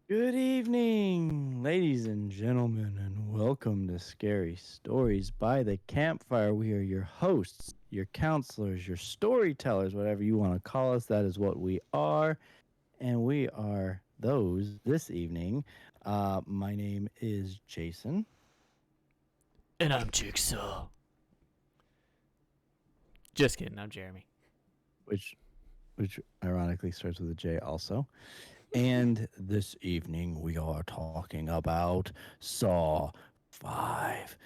Good evening, ladies and gentlemen, and welcome to Scary Stories by the Campfire. We are your hosts, your counselors, your storytellers, whatever you want to call us. That is what we are, and we are those this evening. My name is Jason, And I'm Jigsaw. Just kidding, I'm Jeremy. which which ironically starts with a J also. And this evening we are talking about Saw 5.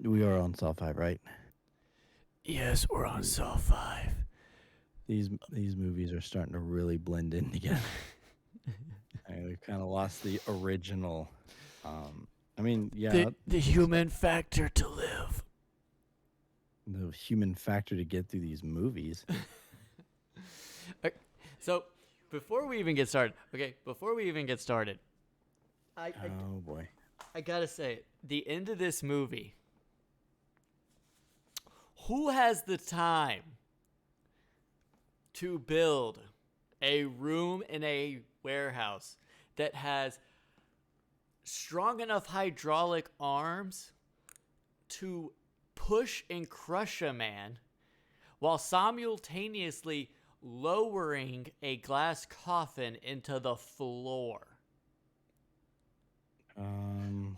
We are on Saw 5, right? Yes, we're on Saw 5. These movies are starting to really blend in together. We kind of lost the original. I mean, yeah, The human factor to live. the human factor to get through these movies. Okay, so, before we even get started, I, I, Oh boy. I gotta say, the end of this movie, who has the time to build a room in a warehouse that has strong enough hydraulic arms to push and crush a man while simultaneously lowering a glass coffin into the floor?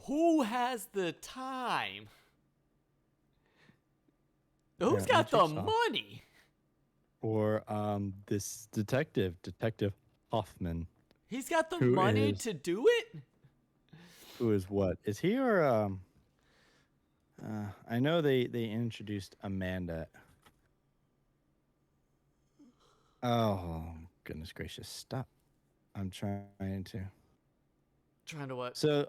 Who has the time? Who's Apparently got the Jigsaw money? or this Detective Hoffman, He's got the who money is to do it? what is he or I know they introduced Amanda. Oh goodness gracious! Stop! I'm trying to. Trying to what? So,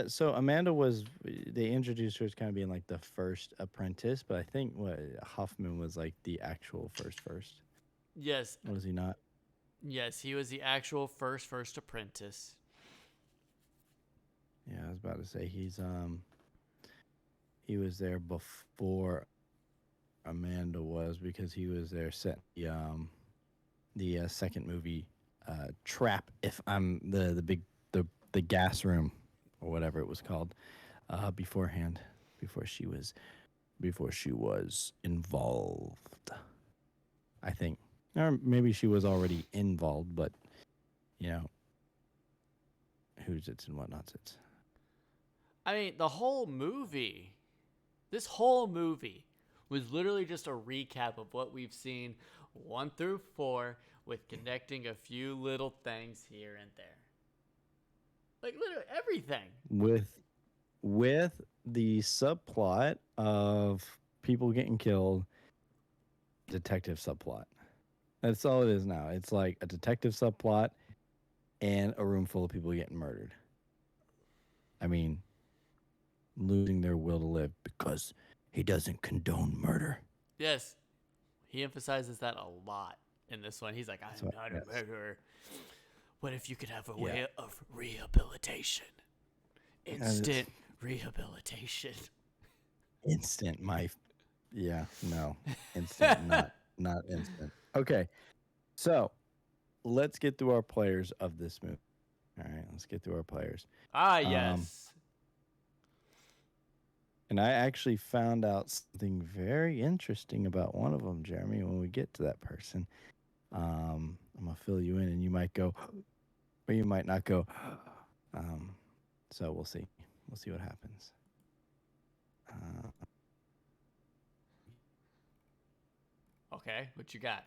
so Amanda was they introduced her as kind of being like the first apprentice, but I think what Hoffman was like the actual first. Yes, Was he not? yes, he was the actual first apprentice. Yeah, I was about to say he was there before Amanda was because he was there set the second movie Trap. If I'm the big the gas room or whatever it was called beforehand before she was involved. I think, or maybe she was already involved, but you know, who's it's and whatnots it's. I mean, this whole movie was literally just a recap of what we've seen 1 through 4 with connecting a few little things here and there. Like literally everything. with with the subplot of people getting killed, detective subplot. That's all it is now. It's like a detective subplot and a room full of people getting murdered. I mean, losing their will to live because he doesn't condone murder. Yes, he emphasizes that a lot in this one. He's like, I'm So not a yes, murderer. What if you could have a yeah, way of rehabilitation? and it's Instant rehabilitation. instant. Yeah, no, instant, not instant. Okay, so let's get through our players of this movie. All right, let's get through our players. Ah, Um, yes. and I actually found out something very interesting about one of them, Jeremy. When we get to that person, I'm gonna fill you in, and you might go, or you might not go. Um, so we'll see. We'll see what happens. Uh, Okay, what you got?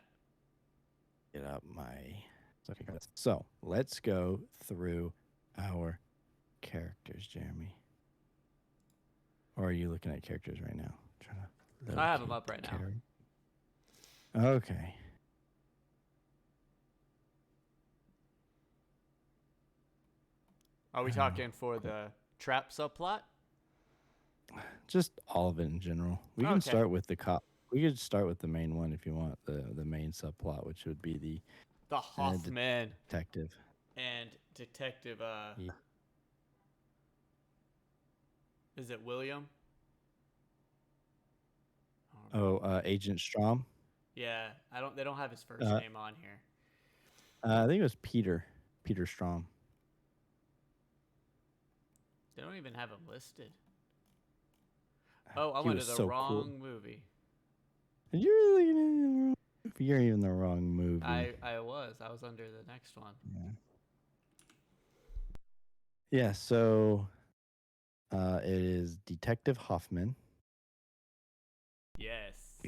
get up my. So let's go through our characters, Jeremy. Or are you looking at characters right now? Trying to I have him locate up the right now. character. Okay. Are we Oh, talking for cool. the trap subplot? Just all of it in general. We can Okay. start with the cop. We could start with the main one if you want the main subplot, which would be the The Hoffman detective. and Detective, Yeah. is it William? Oh, Agent Strom. Yeah, they don't have his first Uh, name on here. I think it was Peter Strom. They don't even have him listed. Oh, I'm He under was the so cool. wrong movie. You're really in the wrong. You're in the wrong movie. I was under the next one. Yeah. Yeah. So it is Detective Hoffman. Yes.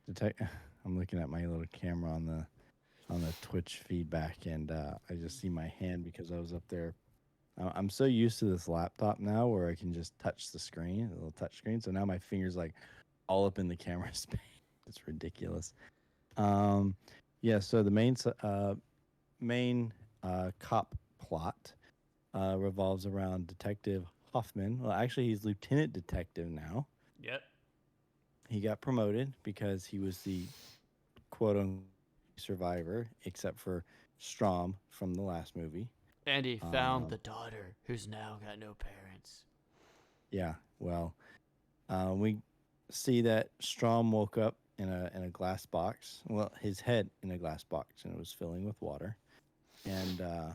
Detect. I'm looking at my little camera on the Twitch feedback, and I just see my hand because I was up there. I'm so used to this laptop now where I can just touch the screen, a little touch screen. So now my fingers like all up in the camera space. It's ridiculous. Um, yeah. So the main cop plot revolves around Detective Hoffman. Well, actually, he's Lieutenant Detective now. Yep. He got promoted because he was the quote unquote survivor, except for Strom from the last movie. And he found Um, the daughter who's now got no parents. yeah, well, we see that Strom woke up in a glass box. Well, his head in a glass box, and it was filling with water. And uh,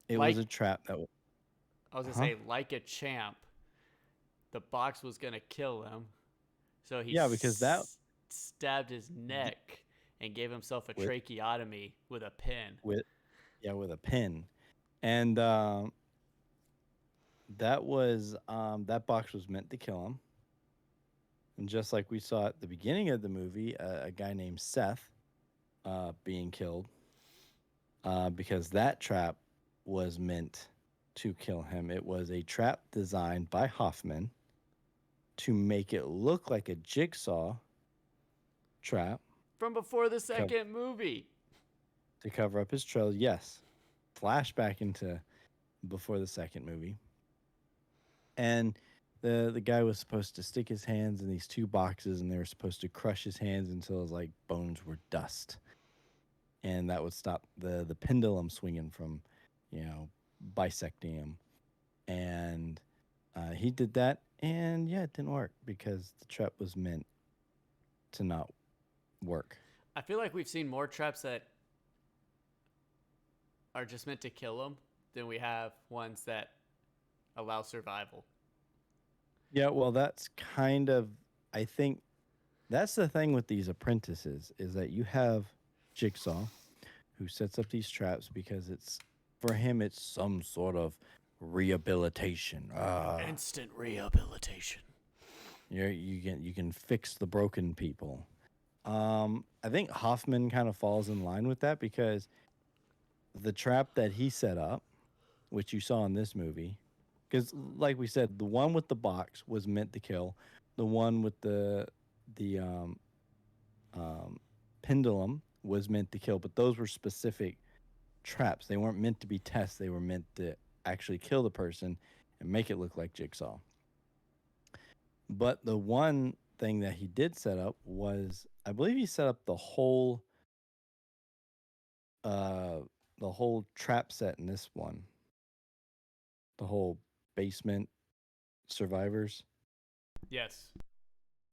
it was Like a trap that. I was gonna Huh? say, like a champ, the box was gonna kill him, so he Yeah, because that stabbed his neck and gave himself a with tracheotomy with a pin. with yeah with a pin, and that box was meant to kill him. And just like we saw at the beginning of the movie, a guy named Seth being killed because that trap was meant to kill him. It was a trap designed by Hoffman to make it look like a jigsaw trap From before the co- second movie. to cover up his trail. Yes, flashback into before the second movie. And the guy was supposed to stick his hands in these two boxes, and they were supposed to crush his hands until his like bones were dust, and that would stop the pendulum swinging from, you know, bisecting him. And he did that, and yeah, it didn't work because the trap was meant to not work. I feel like we've seen more traps that are just meant to kill him than we have ones that allow survival. Yeah, well, that's kind of, I think that's the thing with these apprentices is that you have Jigsaw who sets up these traps because it's for him it's some sort of rehabilitation. Instant rehabilitation. You can fix the broken people. I think Hoffman kind of falls in line with that because the trap that he set up, which you saw in this movie, because like we said, the one with the box was meant to kill. The one with the um, pendulum was meant to kill, but those were specific traps. They weren't meant to be tests. They were meant to actually kill the person and make it look like Jigsaw. But the one thing that he did set up was, I believe he set up uh the whole trap set in this one. The whole basement survivors. Yes.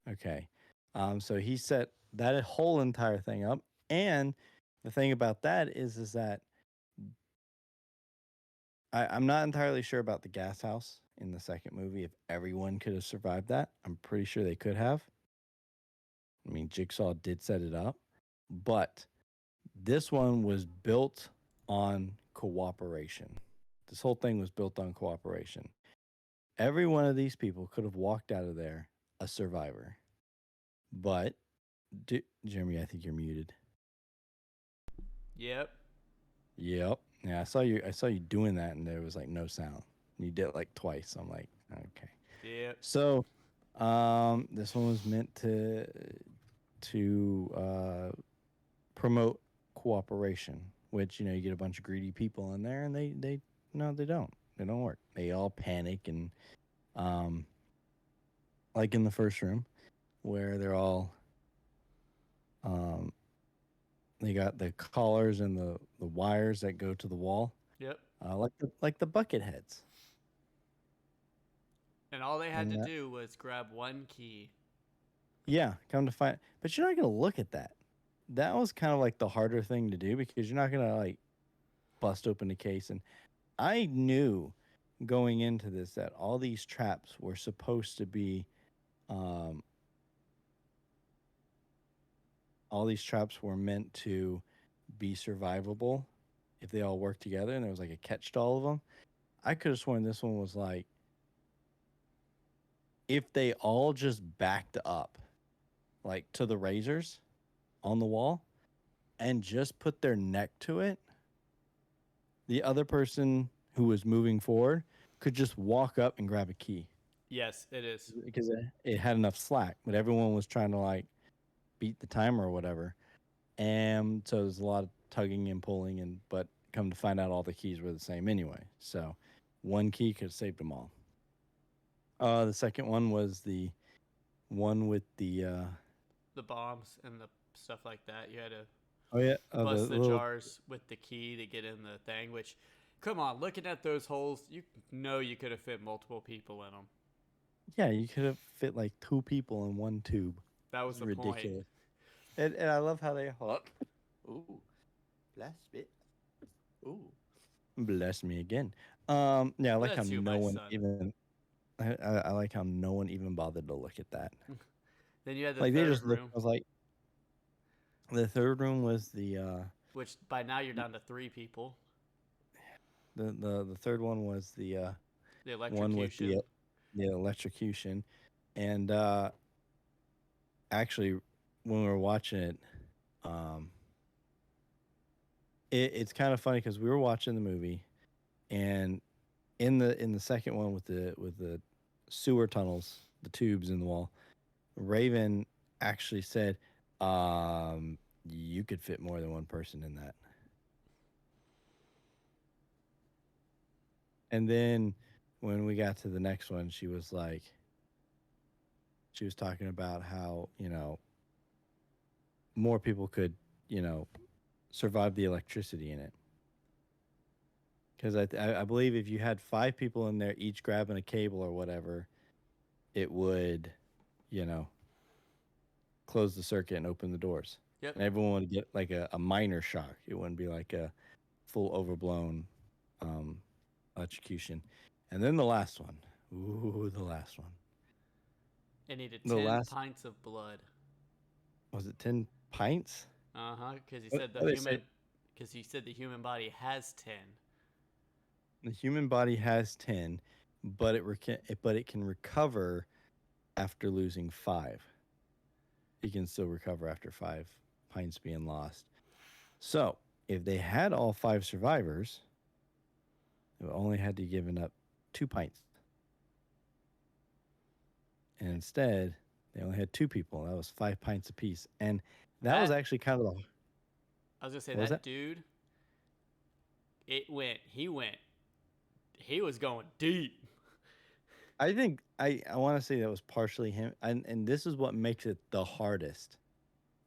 Okay. So he set that whole entire thing up. And the thing about that is that I'm not entirely sure about the gas house in the second movie. If everyone could have survived that, I'm pretty sure they could have. I mean, Jigsaw did set it up, but this one was built on cooperation. This whole thing was built on cooperation. Every one of these people could have walked out of there a survivor. But, Jeremy, I think you're muted. Yep. Yep. Yeah, I saw you doing that, and there was like no sound. You did it like twice. I'm like, okay. Yep. So, this one was meant to promote cooperation, which you get a bunch of greedy people in there, and they no, they don't work. They all panic and um, like in the first room where they're all um, they got the collars and the wires that go to the wall, Yep. like the bucket heads, And all they had and to that do was grab one key. yeah, come to find, but you're not gonna look at that. That was kind of like the harder thing to do because you're not gonna like bust open the case. And I knew going into this that all these traps were supposed to be, um, all these traps were meant to be survivable if they all worked together, and there was like a catch to all of them. I could have sworn this one was like if they all just backed up, like to the razors on the wall, and just put their neck to it, the other person who was moving forward could just walk up and grab a key Yes, it is. because it had enough slack. But everyone was trying to like beat the timer or whatever, and so there's a lot of tugging and pulling. And but come to find out, all the keys were the same anyway. So one key could have saved them all. The second one was the one with the The bombs and the stuff like that. You had to oh yeah, the bust the little jars with the key to get in the thing. Which, come on, looking at those holes, you know you could have fit multiple people in them. yeah, you could have fit like two people in one tube. That was It's the point. ridiculous. And I love how they hop. Ooh, bless it. Ooh, bless me again. Yeah, I like how Bless you, no my one son. even. I like how no one even bothered to look at that. Then you had the Like they third just looked. room, I was like, the third room was which by now you're down to three people. the third one was the The one with electrocution. the electrocution, and actually, when we were watching it, um, it's kind of funny because we were watching the movie, and in the second one with the sewer tunnels, the tubes in the wall, Raven actually said, "You could fit more than one person in that." And then when we got to the next one, she was like, she was talking about how more people could you know survive the electricity in it. Because I believe if you had five people in there, each grabbing a cable or whatever, it would, you know, close the circuit and open the doors. Yep. And everyone would get like a minor shock. It wouldn't be like a full overblown um, electrocution. And then the last one. Ooh, the last one. It needed The 10 last, pints of blood. was it 10 pints? Uh huh. Because he What, said the what did they say? human. Because he said the human body has 10. The human body has 10, but but it can recover after losing 5. It can still recover after 5 pints being lost. So, if they had all 5 survivors, they only had to given up 2 pints. And instead, they only had 2 people. That was 5 pints apiece. And that was That actually kind of the. I was gonna say What was that that? dude. It went. He went. He was going deep. I think I want to say that was partially him. And this is what makes it the hardest.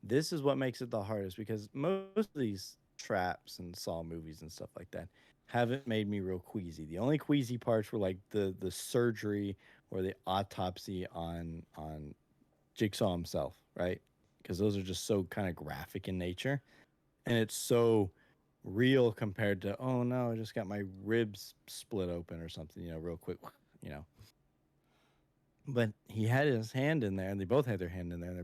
This is what makes it the hardest because most of these traps and Saw movies and stuff like that haven't made me real queasy. The only queasy parts were like the surgery or the autopsy on Jigsaw himself, right? Because those are just so kind of graphic in nature, and it's so real compared to oh no, I just got my ribs split open or something, real quick, you know. But he had his hand in there, and they both had their hand in there.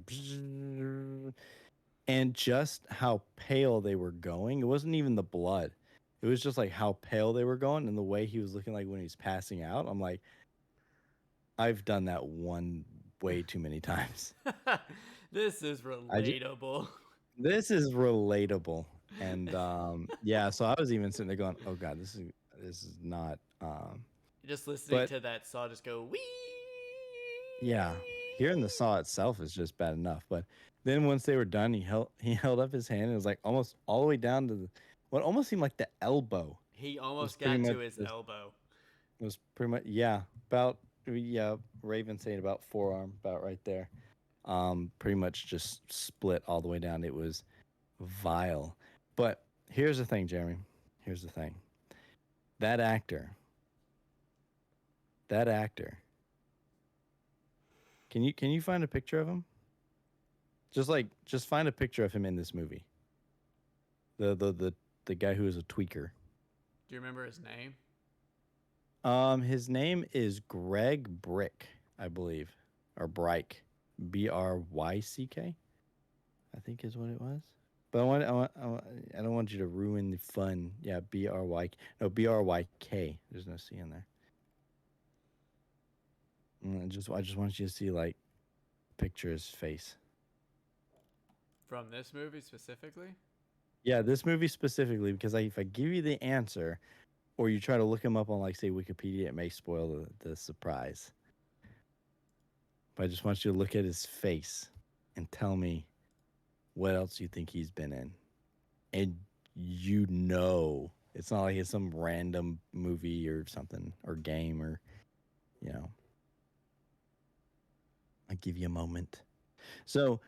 And just how pale they were going. It wasn't even the blood. It was just like how pale they were going and the way he was looking like when he's passing out. I'm like, I've done that one way too many times. This is I just, relatable. this is relatable. And yeah, so I was even sitting there going, "Oh God, this is not." Just listening But to that saw just go wee. yeah, hearing the saw itself is just bad enough. But then once they were done, he held up his hand and it was like almost all the way down to what almost seemed like the elbow. He Was almost pretty got to much his just elbow. was pretty much yeah about yeah Raven saying about forearm about right there. Pretty much just split all the way down. It was vile. But here's the thing, Jeremy. Here's the thing. That actor. That actor. Can you find a picture of him? Just find a picture of him in this movie. The guy who is a tweaker. Do you remember his name? His name is Greg Brick, I believe, or Bryke, Bryck, I think is what it was. But I don't want you to ruin the fun. Yeah, Bry, no Bryk. There's no C in there. I just want you to see like picture his face. From this movie specifically? Yeah, this movie specifically because if I give you the answer, or you try to look him up on like say Wikipedia, it may spoil the surprise. But I just want you to look at his face and tell me what else you think he's been in. And it's not like it's some random movie or something or game or, you know, I'll give you a moment. So,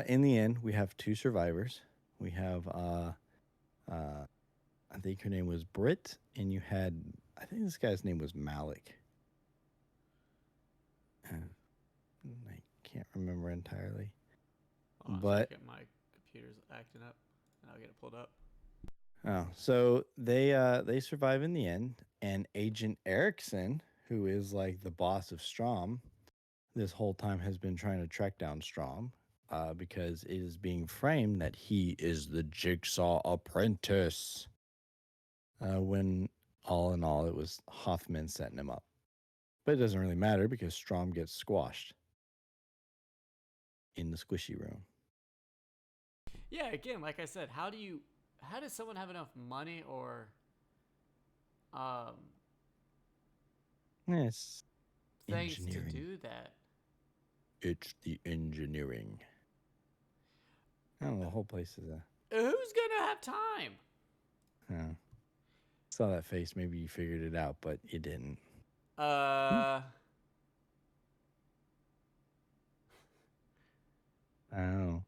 in the end, we have two survivors. We have, I think her name was Britt, and you had, I think this guy's name was Malik. Uh, I can't remember entirely. Hold on a But second. My computer's acting up. And I'll get it pulled up. oh, so they survive in the end, and Agent Erickson, who is like the boss of Strom, this whole time has been trying to track down Strom, because it is being framed that he is the Jigsaw apprentice. When all in all, it was Hoffman setting him up, but it doesn't really matter because Strom gets squashed in the squishy room. Yeah, again, like I said, how does someone have enough money or um Yes, things to engineering. do that? It's the engineering. I don't know. The whole place is a. Who's gonna have time? Uh, saw that face. Maybe you figured it out, but you didn't. Uh, Oh,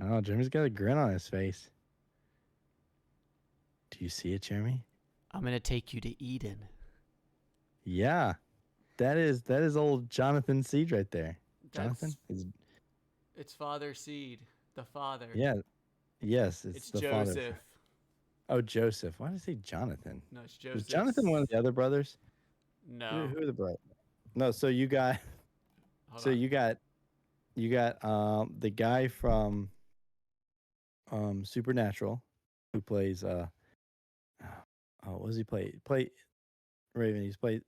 oh, Jeremy's got a grin on his face. Do you see it, Jeremy? I'm gonna take you to Eden. Yeah, that is old Jonathan Seed right there. Jonathan That's is. it's Father Seed, the father. Yeah, yes, it's It's the father. Joseph. Oh, Joseph. Why did I say Jonathan? No, it's Was Jonathan one Joseph's. of the other brothers? No, Who are the brothers? No. So you got. hold So on. you got the guy from Supernatural, who plays oh, what does he play Raven. He's played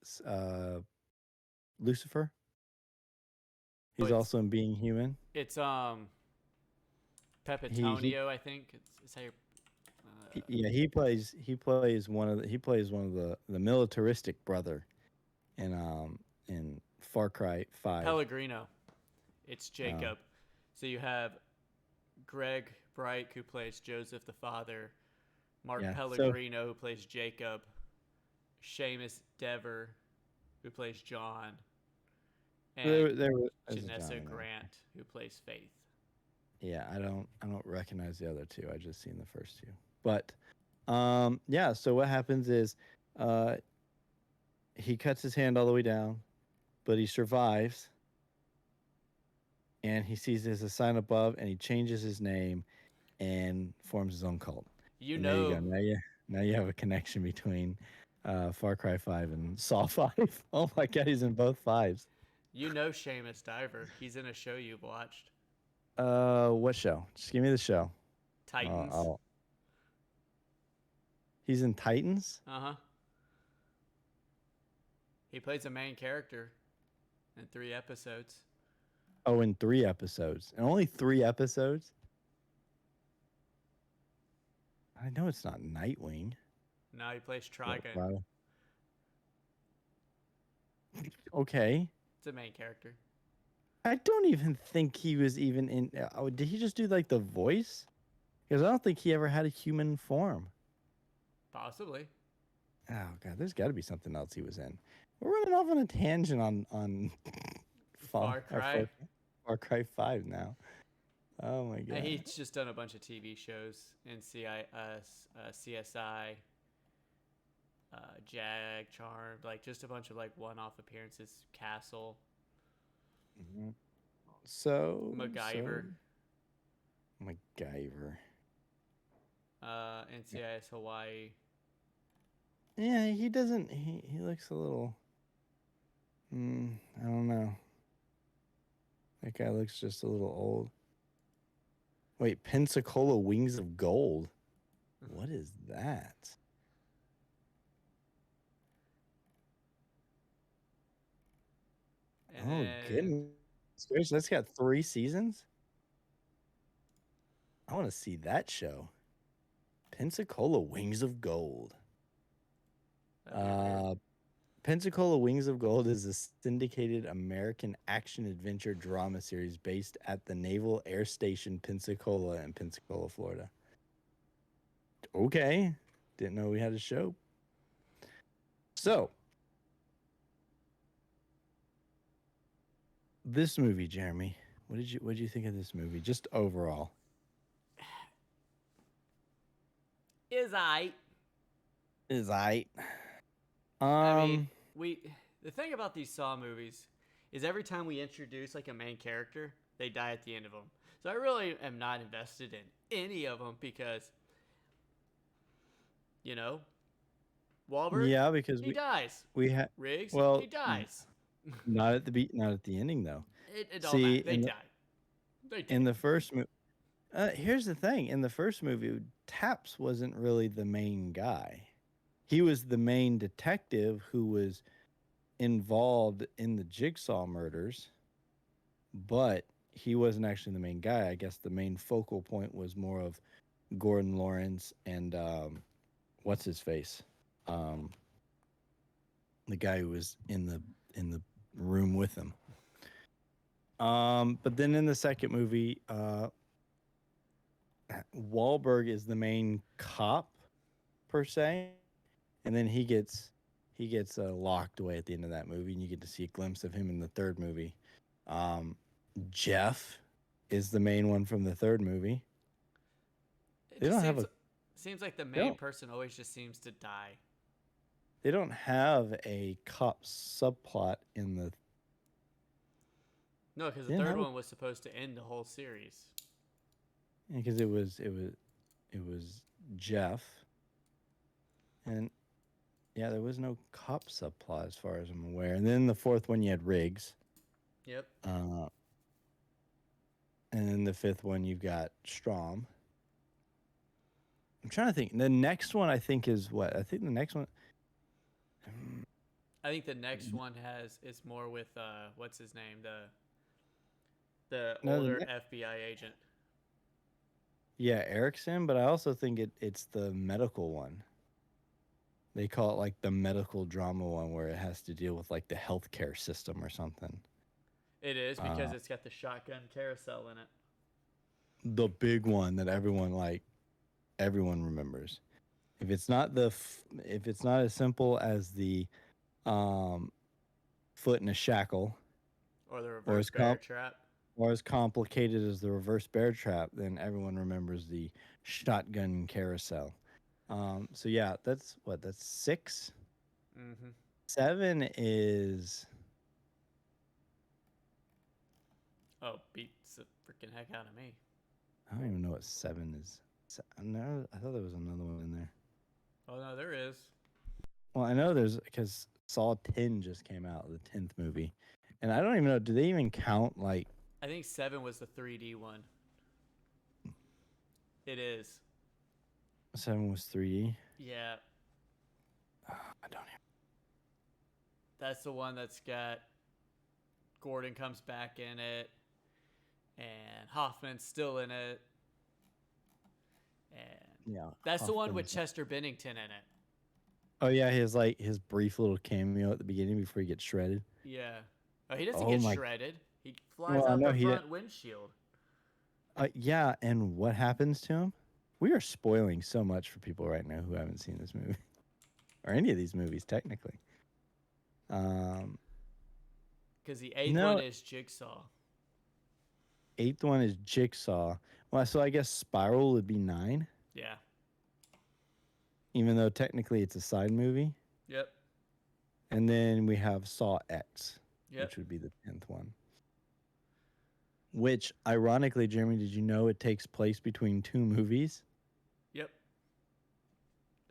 Lucifer. Oh, He's also in Being Human. it's He Pepitonio, I think. It's how you. yeah, he plays one of the militaristic brother in Far Cry 5. Pellegrino. It's Oh, Jacob. So you have Greg Bright, who plays Joseph the father, Mark yeah. So Pellegrino, who plays Jacob, Seamus Dever, who plays John, and there's a John Janessa in there. Grant, who plays Faith. Yeah, I don't recognize the other two. I just seen the first two. But yeah, so what happens is uh he cuts his hand all the way down, but he survives, and he sees there's a sign above, and he changes his name and forms his own cult. You And there you go. know, Now you have a connection between Far Cry 5 and Saw 5. Oh my god, he's in both fives. you know Seamus Diver. He's in a show you've watched, What show? Just give me the show. Titans. Oh, he's in Titans. Uh huh. He plays a main character in 3 episodes. Oh, in 3 episodes, and only 3 episodes. I know it's not Nightwing. Now he plays What, Trigon. wow. Okay. It's a main character. I don't even think he was even in. Oh, did he just do like the voice? Because I don't think he ever had a human form. Possibly. Oh god, there's got to be something else he was in. We're running off on a tangent on Far Cry. Far Cry 5 now. Oh my god. He's just done a bunch of TV shows: NCIS, CSI, Jag, Charmed, like just a bunch of like one-off appearances. Castle, Mhm. So MacGyver, MacGyver. NCIS Hawaii. Yeah, he doesn't. He looks a little. I don't know. That guy looks just a little old. Wait, Pensacola Wings of Gold. What is that? And Oh then goodness gracious, that's got 3 seasons. I want to see that show. Pensacola Wings of Gold. that'd be weird. Uh, Pensacola Wings of Gold is a syndicated American action adventure drama series based at the Naval Air Station Pensacola in Pensacola, Florida. Okay, didn't know we had a show. So, this movie, Jeremy, what did you think of this movie? Just overall. Is I. Is I I mean, um we. The thing about these Saw movies is every time we introduce like a main character, they die at the end of them. So I really am not invested in any of them because, you know, Wahlberg, yeah, because he dies. we had Riggs, he well dies. not at the ending though. It don't See, matter. They die. They in dead. the first movie, here's the thing: in the first movie, Taps wasn't really the main guy. He was the main detective who was involved in the Jigsaw murders, but he wasn't actually the main guy. I guess the main focal point was more of Gordon Lawrence and what's his face, um, the guy who was in the room with him. But then in the second movie, Wahlberg is the main cop per se, and then he gets locked away at the end of that movie, and you get to see a glimpse of him in the third movie. Um, Jeff is the main one from the third movie. It They just don't have a seems like the they main don't person always just seems to die. they don't have a cop subplot in the. No, because the They didn't third have a one was supposed to end the whole series. because it was Jeff, and yeah, there was no cop subplot as far as I'm aware. And then the fourth one you had Riggs, Yep. uh, and then the fifth one you've got Strom. I'm trying to think. The next one I think is what? I think the next one. I think the next one has is more with what's his name, the No, older FBI agent. yeah, Erickson, but I also think it's the medical one. They call it like the medical drama one where it has to deal with like the healthcare system or something. It is because Uh, it's got the shotgun carousel in it. the big one that everyone remembers. If it's not as simple as the um, foot in a shackle Or the or reverse as bear trap. complicated as the reverse bear trap, then everyone remembers the shotgun carousel. So yeah, that's six. Mm-hmm. Seven is Oh, beats the freaking heck out of me. I don't even know what seven is. No, I thought there was another one in there. Oh no, there is. Well, I know there's because Saw 10 just came out, the 10th movie, and I don't even know. Do they even count like I think 7 was the 3D one. It is. seven was 3D? Yeah, I don't even. that's the one that's got Gordon comes back in it, and Hoffman's still in it, and Yeah, that's the one Hoffman with is. Chester Bennington in it. Oh yeah, his brief little cameo at the beginning before he gets shredded. Yeah. Oh, he doesn't Oh get my. shredded. He flies Well, I out know the he didn't. front windshield. Yeah, and what happens to him? We are spoiling so much for people right now who haven't seen this movie or any of these movies technically. Um, Because the eighth one no, is Jigsaw. eighth one is Jigsaw. Well, so I guess Spiral would be nine, Yeah. even though technically it's a side movie. Yep. And then we have Saw X, Yep. which would be the 10th one. Which, ironically, Jeremy, did you know it takes place between two movies? Yep.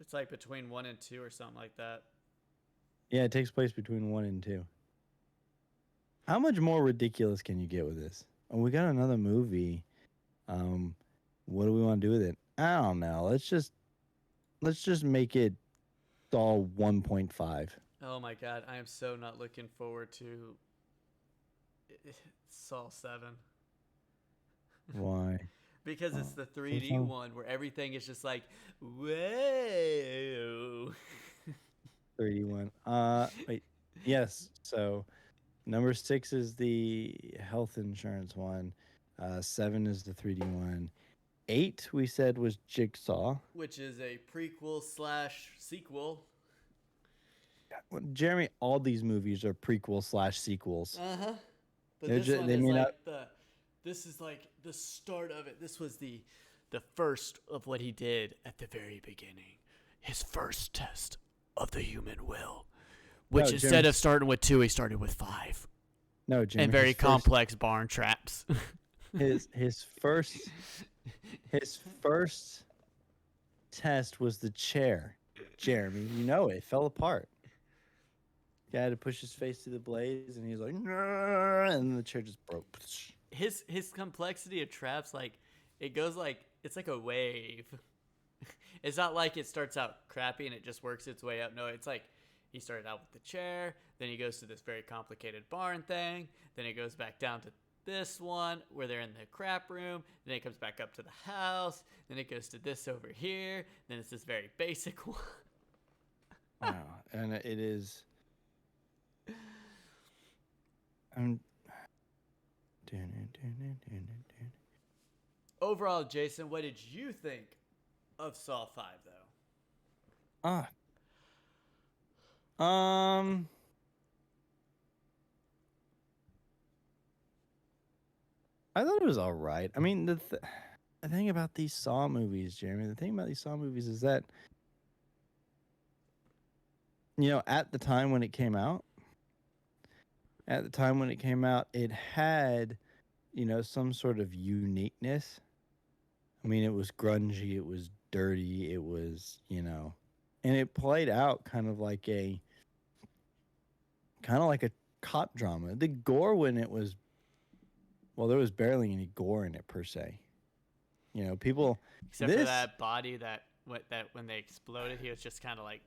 It's like between 1 and 2 or something like that. Yeah, it takes place between 1 and 2. How much more ridiculous can you get with this? Oh, we got another movie. Um, what do we want to do with it? I don't know. Let's just make it all 1.5. Oh my god, I am so not looking forward to Saw 7. Why? Because it's the What's 3D wrong? one where everything is just like, whoa. 31. Wait. Yes. So number 6 is the health insurance one. 7 is the 3D one. 8 we said was Jigsaw. Which is a prequel slash sequel. Well, Jeremy, all these movies are prequel slash sequels. Uh-huh. But They're this one they is may not. like this is like the start of it. This was the first of what he did at the very beginning. His first test of the human will. Which No, instead Jeremy, of starting with 2, he started with 5. no, Jeremy. And very his complex barn traps. his first test was the chair. Jeremy, you know it fell apart. Guy had to push his face to the blaze, and he's like, "Nah," and the chair just broke. His complexity of traps, like it goes like it's like a wave. It's not like it starts out crappy and it just works its way up. No, it's like he started out with the chair, then he goes to this very complicated barn thing, then it goes back down to this one where they're in the crap room, then it comes back up to the house, then it goes to this over here, then it's this very basic one. Wow, and it is. I'm. Overall, Jason, what did you think of Saw 5 though? Ah. Um. I thought it was all right. I mean, the thing about these Saw movies, Jeremy, the thing about these Saw movies is that, at the time when it came out, it had, some sort of uniqueness. I mean, it was grungy, it was dirty, it was, and it played out kind of like a cop drama. The gore when it was, well, there was barely any gore in it per se. People, Except for this that body that when they exploded, he was just kind of like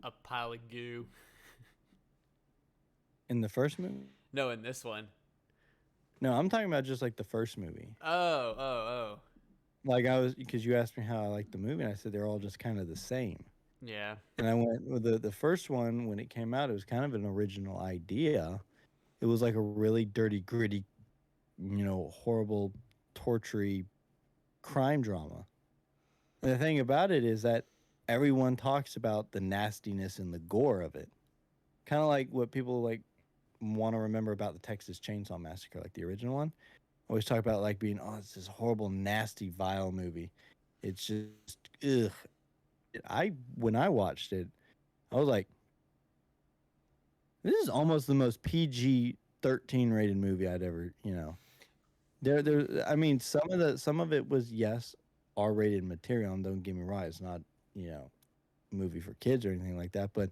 a pile of goo. in the first movie. No, in this one. No, I'm talking about just like the first movie. Oh. Like because you asked me how I liked the movie, and I said they're all just kind of the same. Yeah. And I went with the first one when it came out. It was kind of an original idea. It was like a really dirty, gritty, horrible, tortury crime drama. And the thing about it is that everyone talks about the nastiness and the gore of it. Kind of like what people like want to remember about the Texas Chainsaw Massacre, like the original one. Always talk about like being, oh, it's this horrible, nasty, vile movie. It's just ugh. When I watched it, I was like, this is almost the most PG-13 rated movie I'd ever, There. I mean, some of it was yes, R-rated material, and don't get me wrong, it's not, movie for kids or anything like that, but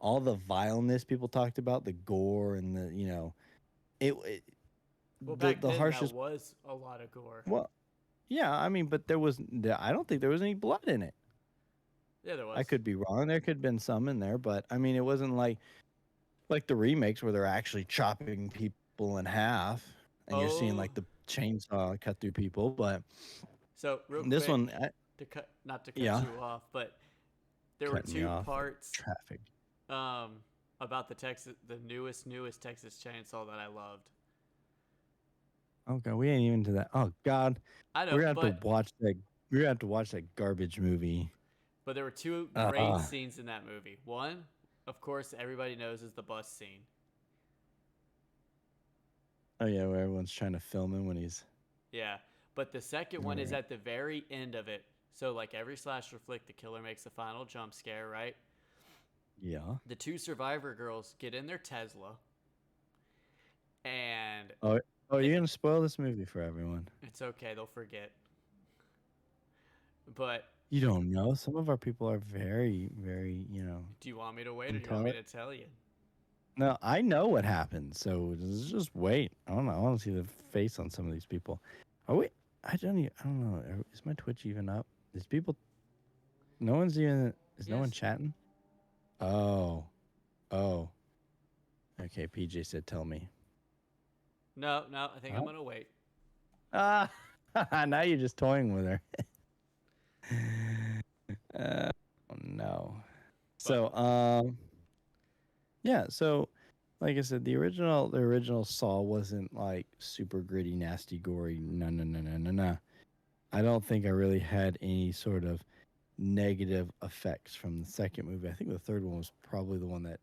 all the vileness people talked about, the gore and the, it Well, the back the then that harshest. was a lot of gore. Well, yeah, I mean, but I don't think there was any blood in it. Yeah, there I was. could be wrong. There could have been some in there, but I mean, it wasn't like the remakes where they're actually chopping people in half, and you're seeing Oh, like the chainsaw cut through people. But so real this quick one, not to cut yeah, you off, but there were cutting me two off. parts Traffic. um about the newest Texas Chainsaw that I loved. Oh god, we ain't even to that. Oh god, I know, we're gonna have to watch that. We're gonna have to watch that garbage movie. but there were two great Uh, scenes in that movie. One, of course, everybody knows is the bus scene. oh yeah, where everyone's trying to film him when he's. Yeah, but the second All one is right. at the very end of it. So like every slasher flick, the killer makes the final jump scare, right? Yeah. The two survivor girls get in their Tesla, and Oh, you're gonna spoil this movie for everyone. it's okay, they'll forget. But You don't know. Some of our people are very, very, Do you want me to wait, or do you want me intelligent. to tell you? No, I know what happened. So just wait. I don't know. I want to see the face on some of these people. Are we? I don't know. Is my Twitch even up? Is people? No one's even. Is no one Yes. chatting? Oh. Oh. Okay. PJ said, "Tell me." No, no. I think I'm Huh? gonna wait. Ah. Now you're just toying with her. Oh no. But So yeah. So like I said, the original Saw wasn't like super gritty, nasty, gory. No, no, no, no, no, no. I don't think I really had any sort of negative effects from the second movie. I think the third one was probably the one that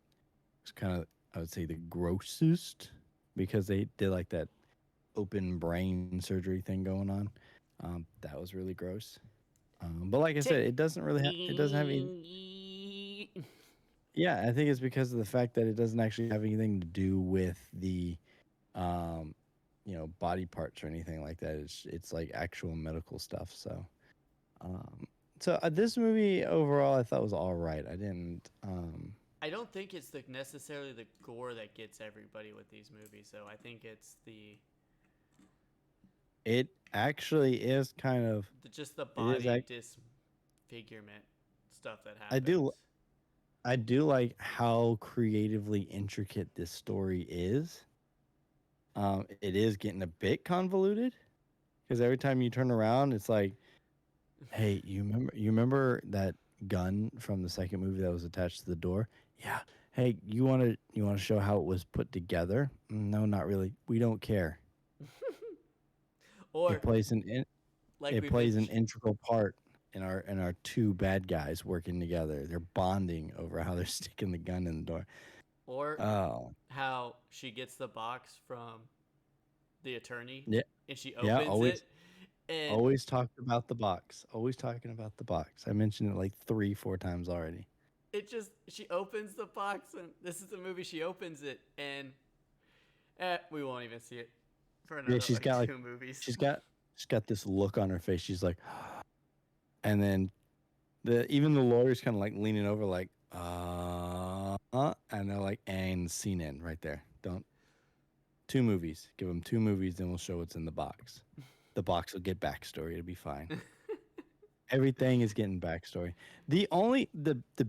was kind of, I would say, the grossest because they did like that open brain surgery thing going on. That was really gross. But like I said, tick. it doesn't really it doesn't have any. Yeah, I think it's because of the fact that it doesn't actually have anything to do with the um, body parts or anything like that. It's like actual medical stuff. Um, so this movie overall, I thought was all right. I didn't. I don't think it's necessarily the gore that gets everybody with these movies, though. I think it's It actually is kind of. just the It is. body disfigurement stuff that I do. happens. I do like how creatively intricate this story is. It is getting a bit convoluted because every time you turn around, it's like, hey, you remember that gun from the second movie that was attached to the door? Yeah. Hey, you want to show how it was put together? No, not really. We don't care. It Or plays an in, like it we plays an mentioned, integral part in our two bad guys working together. They're bonding over how they're sticking the gun in the door. or Oh, how she gets the box from the attorney yeah, and she yeah. opens Always, it, and always talked about the box. Always talking about the box. I mentioned it like 3, 4 times already. she opens the box, and this is the movie. She opens it, and we won't even see it for Yeah, another like two movies. she's got she's got this look on her face. She's like, and then even the lawyer's kind of like leaning over, like, and they're like, and scene in right there. Don't 2 movies. Give them 2 movies, then we'll show what's in the box. The box will get backstory. It'll be fine. Everything is getting backstory. The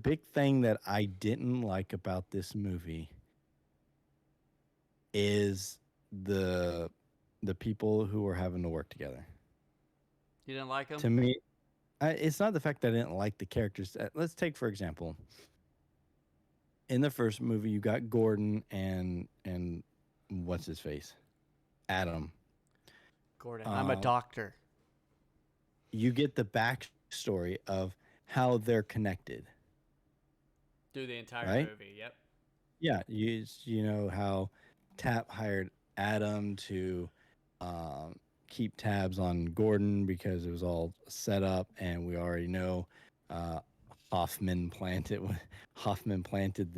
big thing that I didn't like about this movie is the the people who are having to work together. You didn't like him? To me, it's not the fact that I didn't like the characters. Let's take for example, in the first movie, you got Gordon and what's his face, Adam. Gordon, I'm a Um, doctor. you get the backstory of how they're connected, Through the entire right? movie. Yep. Yeah, you know how Tap hired Adam to um, keep tabs on Gordon because it was all set up, and we already know uh, Hoffman planted Hoffman planted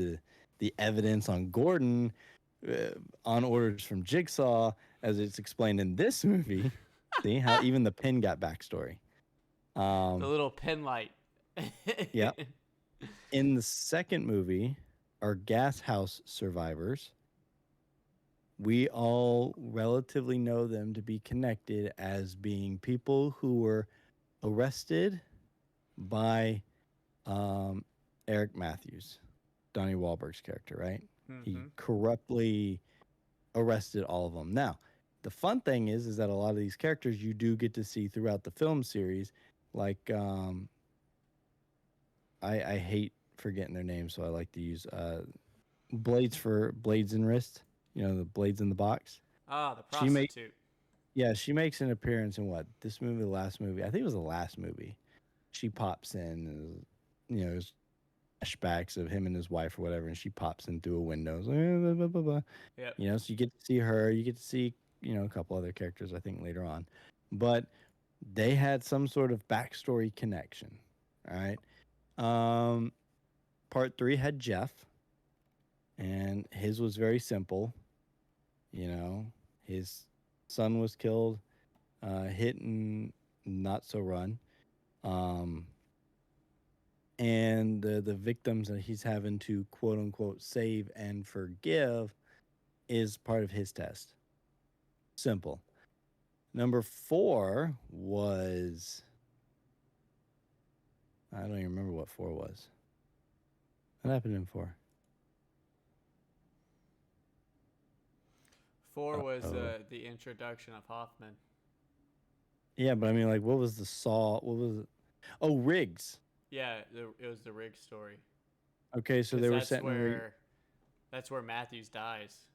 the evidence on Gordon uh, on orders from Jigsaw, as it's explained in this movie. See how even the pin got backstory. The Um, little pen light. yeah, in the second movie, our gas house survivors, we all relatively know them to be connected as being people who were arrested by um, Eric Matthews, Donnie Wahlberg's character, right? He Mm-hmm. corruptly arrested all of them. Now, the fun thing is that a lot of these characters you do get to see throughout the film series, like I hate forgetting their names, so I like to use blades for blades and wrist. You know, the blades in the box. Ah, the She make prostitute. Yeah, she makes an appearance in what this movie, the last movie. I think it was the last movie. She pops in, and, there's flashbacks of him and his wife or whatever, and she pops in through a window. It's like, blah, blah, blah, blah. Yep. So you get to see her. You get to see a couple other characters. I think later on, but they had some sort of backstory connection. All right. Um, part three had Jeff, and his was very simple. You know, his son was killed, hit and not so run. Um, and the victims that he's having to quote unquote save and forgive is part of his test. Simple. Number 4 was, I don't even remember what 4 was. What happened in 4? 4 was Oh. the introduction of Hoffman. Yeah, but I mean, like, what was the Saw? What was it? Oh, Riggs. Yeah, it was the rig story. Okay, so Because they were setting Riggs. that's where Matthews dies.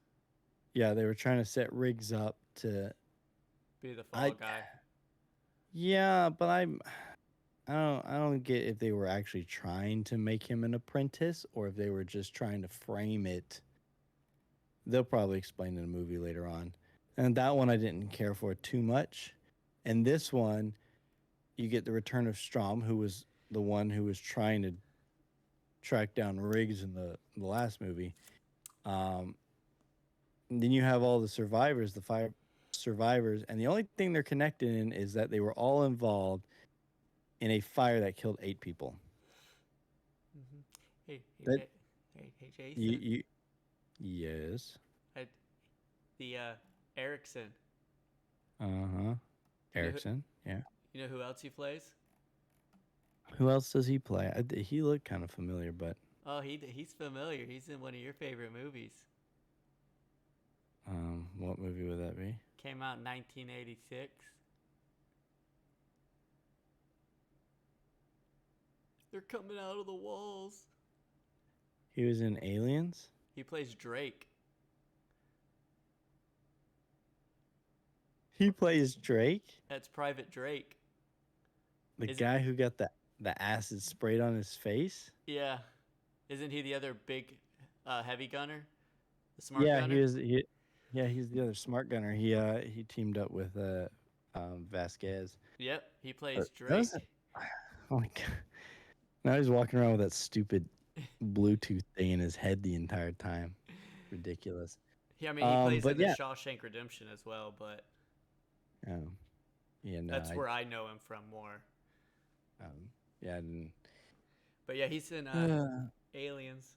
Yeah, they were trying to set Riggs up to. Be the fall I. guy. Yeah, but I don't get if they were actually trying to make him an apprentice or if they were just trying to frame it. They'll probably explain in the movie later on. And that one I didn't care for too much. And this one, you get the return of Strom, who was the one who was trying to track down Riggs in the last movie. And then you have all the survivors, the 5 survivors, and the only thing they're connected in is that they were all involved in a fire that killed 8 people. Mm-hmm. Hey, That hey, Jason. you yes. I, the Erickson. Uh-huh. You know who, Erickson, yeah. you know who else he plays? Who else does he play? He looked kind of familiar, but Oh, he's familiar. He's in one of your favorite movies. what movie would that be? Came out in 1986. They're coming out of the walls. He was in Aliens? He plays Drake. He plays Drake? That's Private Drake. The Is guy who got the acid sprayed on his face? Yeah. Isn't he the other big heavy gunner? The smart Yeah, gunner? yeah, he's the other smart gunner. He teamed up with Vasquez. Yep, he But plays that was Drake. oh my god. Now he's walking around with that stupid Bluetooth thing in his head the entire time. Ridiculous. Yeah, I mean, he plays But in the yeah. Shawshank Redemption as well, but Yeah, no, that's where I know him from more. Yeah, I didn't. But yeah, he's in Aliens.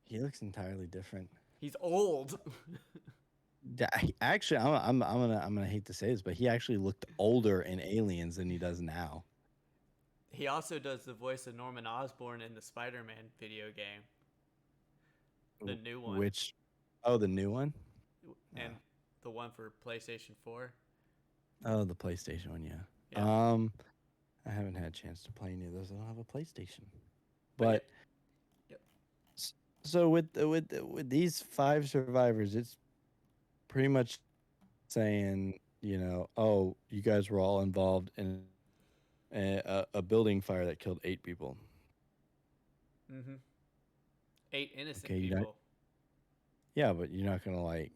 He looks entirely different. He's old. Actually, I'm gonna hate to say this, but he actually looked older in Aliens than he does now. He also does the voice of Norman Osborn in the Spider-Man video game. The new one. Which, oh, the new one, and the one for PlayStation 4. oh, the PlayStation one, yeah. Yeah. I haven't had a chance to play any of those. I don't have a PlayStation, But but so with these 5 survivors, it's pretty much saying, oh, you guys were all involved in a building fire that killed 8 people. Mm-hmm. 8 innocent Okay, people. Yeah, but you're not gonna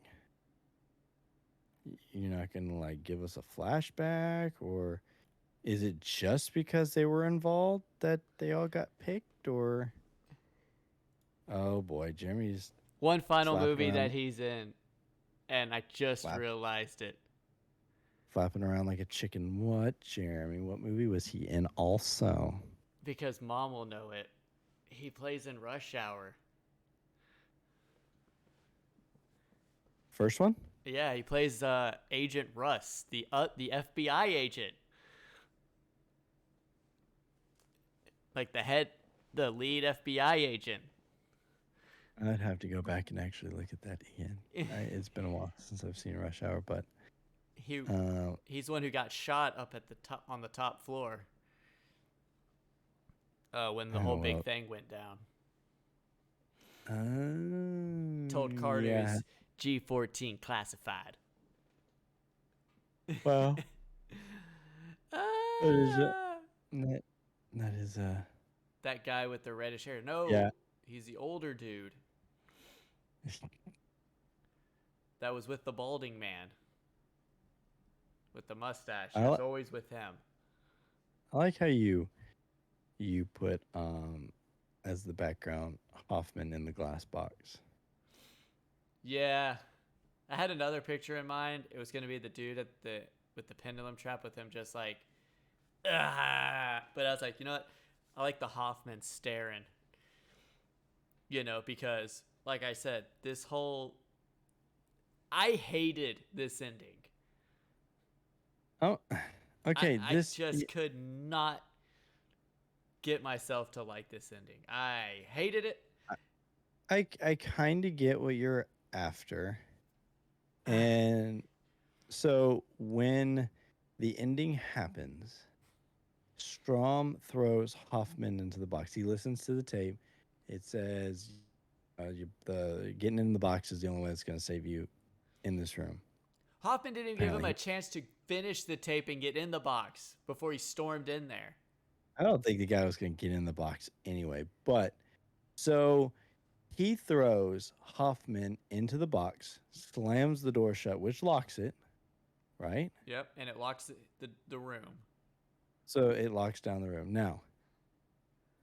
give us a flashback, or is it just because they were involved that they all got picked, or oh boy, Jeremy's One final movie around, that he's in, and I just realized it. Flapping around like a chicken. What, Jeremy? What movie was he in also? Because Mom will know it. He plays in Rush Hour. First one? Yeah, he plays Agent Russ, the FBI agent. Like the lead FBI agent. I'd have to go back and actually look at that again. It's been a while since I've seen Rush Hour, but he's the one who got shot up at the top on the top floor. When the whole big thing went down. Told Carter's G14 classified. Well, that is that guy with the reddish hair. No, yeah. He's the older dude. That was with the balding man. With the mustache. It's always with him. I like how you put as the background Hoffman in the glass box. Yeah. I had another picture in mind. It was gonna be the dude with the pendulum trap with him just like but I was like, you know what? I like the Hoffman staring. Because like I said, I hated this ending. Oh, okay. I just could not get myself to like this ending. I hated it. I kind of get what you're after, and so when the ending happens, Strom throws Hoffman into the box. He listens to the tape. It says, "The getting in the box is the only way that's going to save you in this room." Hoffman didn't even give him Apparently, a chance to finish the tape and get in the box before he stormed in there. I don't think the guy was going to get in the box anyway. But so he throws Hoffman into the box, slams the door shut, which locks it, right? Yep, and it locks the room. So it locks down the room. Now,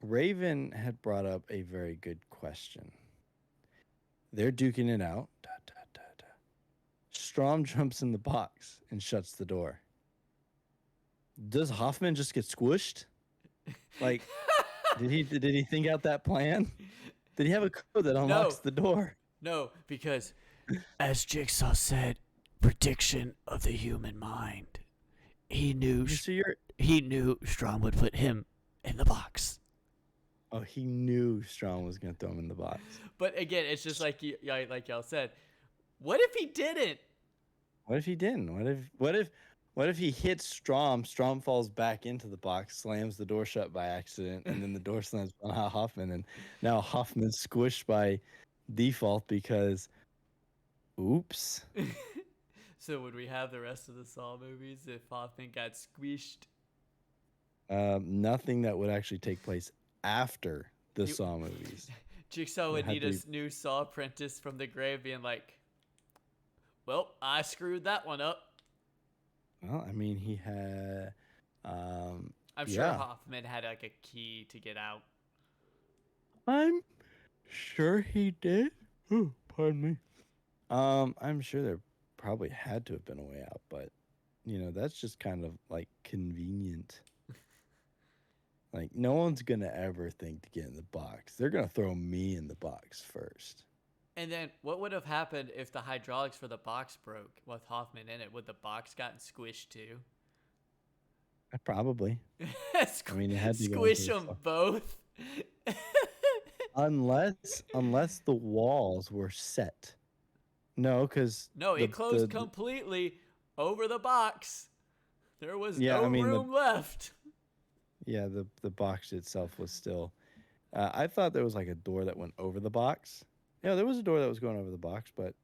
Raven had brought up a very good question. They're duking it out. Da, da, da, da. Strom jumps in the box and shuts the door. Does Hoffman just get squished? Like, did he think out that plan? Did he have a code that unlocks the door? No, because as Jigsaw said, prediction of the human mind. He knew Strom would put him in the box. Oh, he knew Strom was gonna throw him in the box. But again, it's just like y'all said. What if he didn't? What if he didn't? What if he hits Strom? Strom falls back into the box, slams the door shut by accident, and then the door slams on Hoffman, and now Hoffman's squished by default because, oops. So would we have the rest of the Saw movies if Hoffman got squished? Nothing that would actually take place after the Saw movies. Jigsaw would need a new Saw apprentice from the grave being like, well, I screwed that one up. Well, I mean, he had... I'm sure Hoffman had like a key to get out. I'm sure he did. Oh, pardon me. I'm sure there probably had to have been a way out, but, that's just kind of, like, convenient. Like, no one's going to ever think to get in the box. They're going to throw me in the box first. And then what would have happened if the hydraulics for the box broke with Hoffman in it? Would the box gotten squished too? Probably. I mean, it had to squish them both. unless the walls were set. No, because it closed completely over the box. There was no room left. Yeah, the box itself was still. I thought there was like a door that went over the box. Yeah, there was a door that was going over the box, but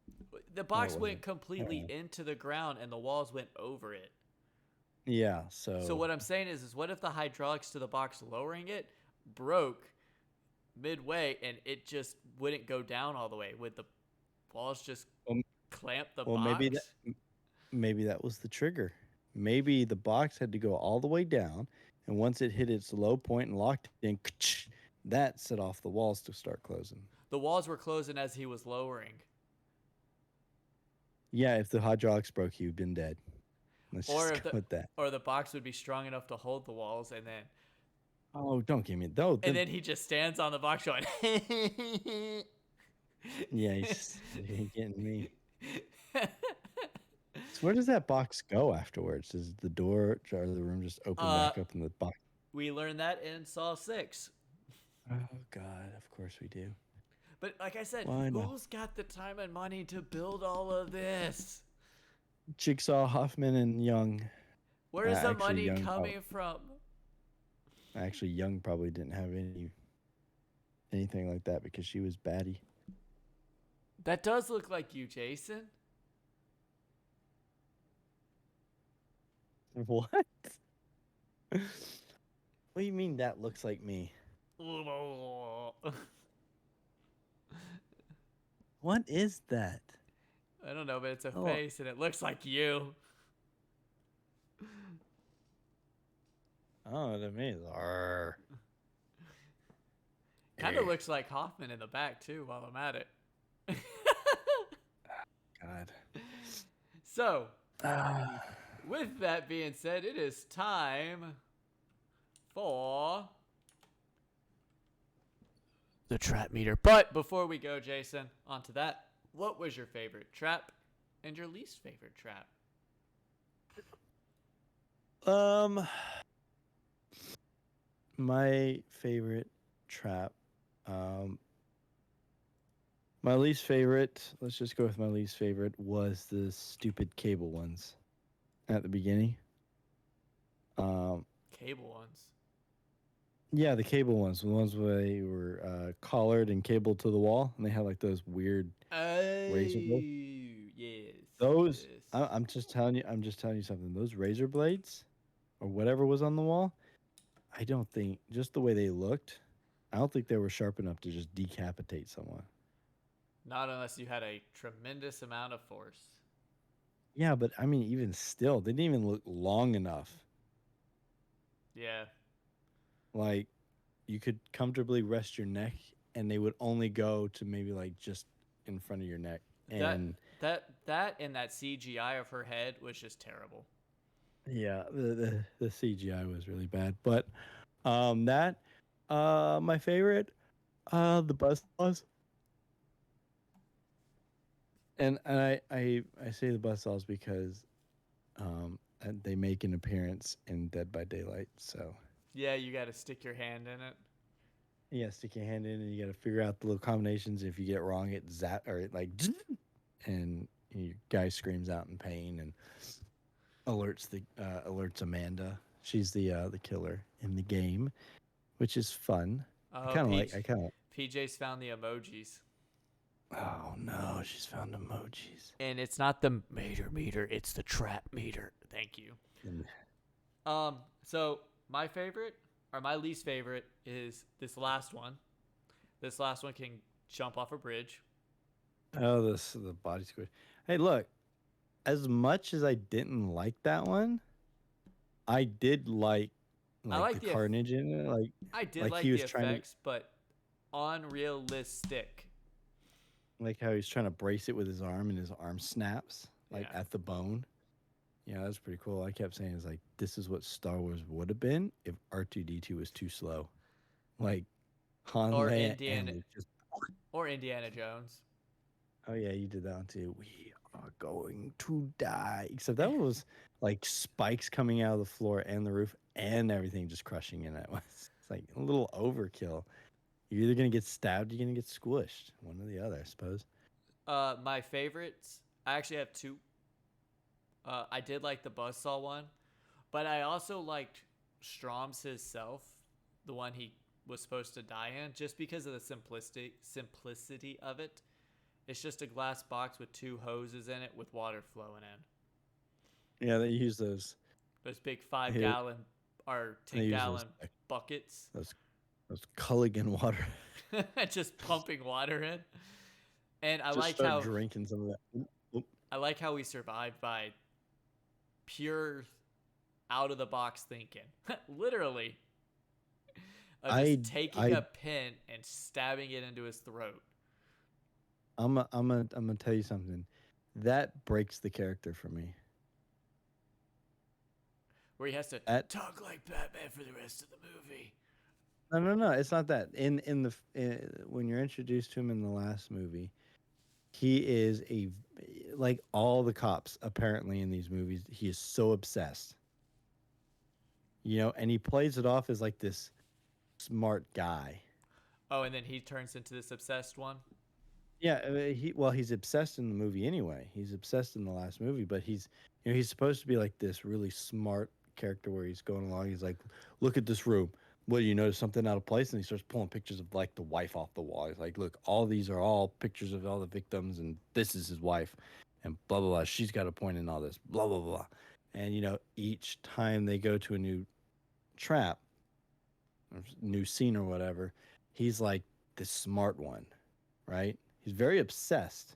the box went completely into the ground and the walls went over it. Yeah, so what I'm saying is what if the hydraulics to the box lowering it broke midway and it just wouldn't go down all the way? Would the walls just clamp the box? Maybe that was the trigger. Maybe the box had to go all the way down, and once it hit its low point and locked in, that set off the walls to start closing. The walls were closing as he was lowering. Yeah, if the hydraulics broke, he would have been dead. Let's just go with that. Or the box would be strong enough to hold the walls, and then... Oh, don't give me... No, and then he just stands on the box going... Yeah, he ain't getting me. So where does that box go afterwards? Does the door or the room just open back up in the box? We learned that in Saw 6. Oh, God, of course we do. But like I said, who's got the time and money to build all of this? Jigsaw, Hoffman, and Young. Where is the money coming from? Actually, Young probably didn't have anything like that because she was baddie. That does look like you, Jason. What? What do you mean that looks like me? What is that? I don't know, but it's a face and it looks like you. Oh, to me, it's kind of looks like Hoffman in the back too while I'm at it. God. So, with that being said, it is time for the trap meter. But before we go, Jason, onto that, what was your favorite trap and your least favorite trap? Um, my favorite trap. Um, my least favorite. Let's just go with my least favorite was the stupid cable ones at the beginning. Um, Cable ones. yeah, the cable ones, the ones where they were collared and cabled to the wall, and they had like those weird razor blades. Oh, yes, Those, yes. I'm just telling you, I'm just telling you something. Those razor blades or whatever was on the wall, I don't think just the way they looked, I don't think they were sharp enough to just decapitate someone. Not unless you had a tremendous amount of force. Yeah, but I mean, even still, they didn't even look long enough. Yeah. Like you could comfortably rest your neck, and they would only go to maybe like just in front of your neck. That And that and that CGI of her head was just terrible. yeah, the CGI was really bad. But that my favorite the buzzsaws. And I say the buzzsaws because they make an appearance in Dead by Daylight. So Yeah, you got to stick your hand in it. yeah, stick your hand in and you got to figure out the little combinations. If you get it wrong, it zap or it like and your guy screams out in pain and alerts Amanda. She's the killer in the game, which is fun. Oh, I kind of PJ's found the emojis. oh no, she's found emojis. And it's not the mater meter, it's the trap meter. Thank you. And, So my favorite or my least favorite is this last one. This last one can jump off a bridge. oh, this the body squish. Hey, look, as much as I didn't like that one, I did I like like the the carnage in it. I did Like he like the was trying to effects, but unrealistic. like how he's trying to brace it with his arm and his arm snaps like Yeah. at the bone. Yeah, that's pretty cool. I kept saying is like this is what Star Wars would have been if R2D2 was too slow. Like Han, Or Leia, and Indiana Luke just or Indiana Jones. oh yeah, you did that one too. We are going to die. Except that one was like spikes coming out of the floor and the roof and everything just crushing in at once. It's like a little overkill. You're either gonna get stabbed, or you're gonna get squished. One or the other, I suppose. My favorites, I actually have two. I did like the buzzsaw one, but I also liked Strom's himself, the one he was supposed to die in, just because of the simplicity of it. It's just a glass box with two hoses in it with water flowing in. Yeah, they use those. Those big five They, gallon or they use those 10-gallon buckets, those those Culligan water. just pumping water in. And Just start drinking some of that. Oop. I like how we survived by pure out of the box thinking. Literally. Of I just taking I a pin and stabbing it into his throat. I'm gonna tell you something. That breaks the character for me. Where he has to At talk like Batman for the rest of the movie. no, it's not that. When you're introduced to him in the last movie, he is like all the cops apparently in these movies. He is so obsessed, and he plays it off as like this smart guy. Oh, and then he turns into this obsessed one. Yeah, he's obsessed in the movie anyway. He's obsessed in the last movie, but he's supposed to be like this really smart character where he's going along. He's like, look at this room. What do you notice something out of place? And he starts pulling pictures of like the wife off the wall. He's like, look, all these are all pictures of all the victims, and this is his wife, and blah blah blah. She's got a point in all this, blah blah blah. And each time they go to a new trap, or new scene or whatever, he's like this smart one, right? He's very obsessed,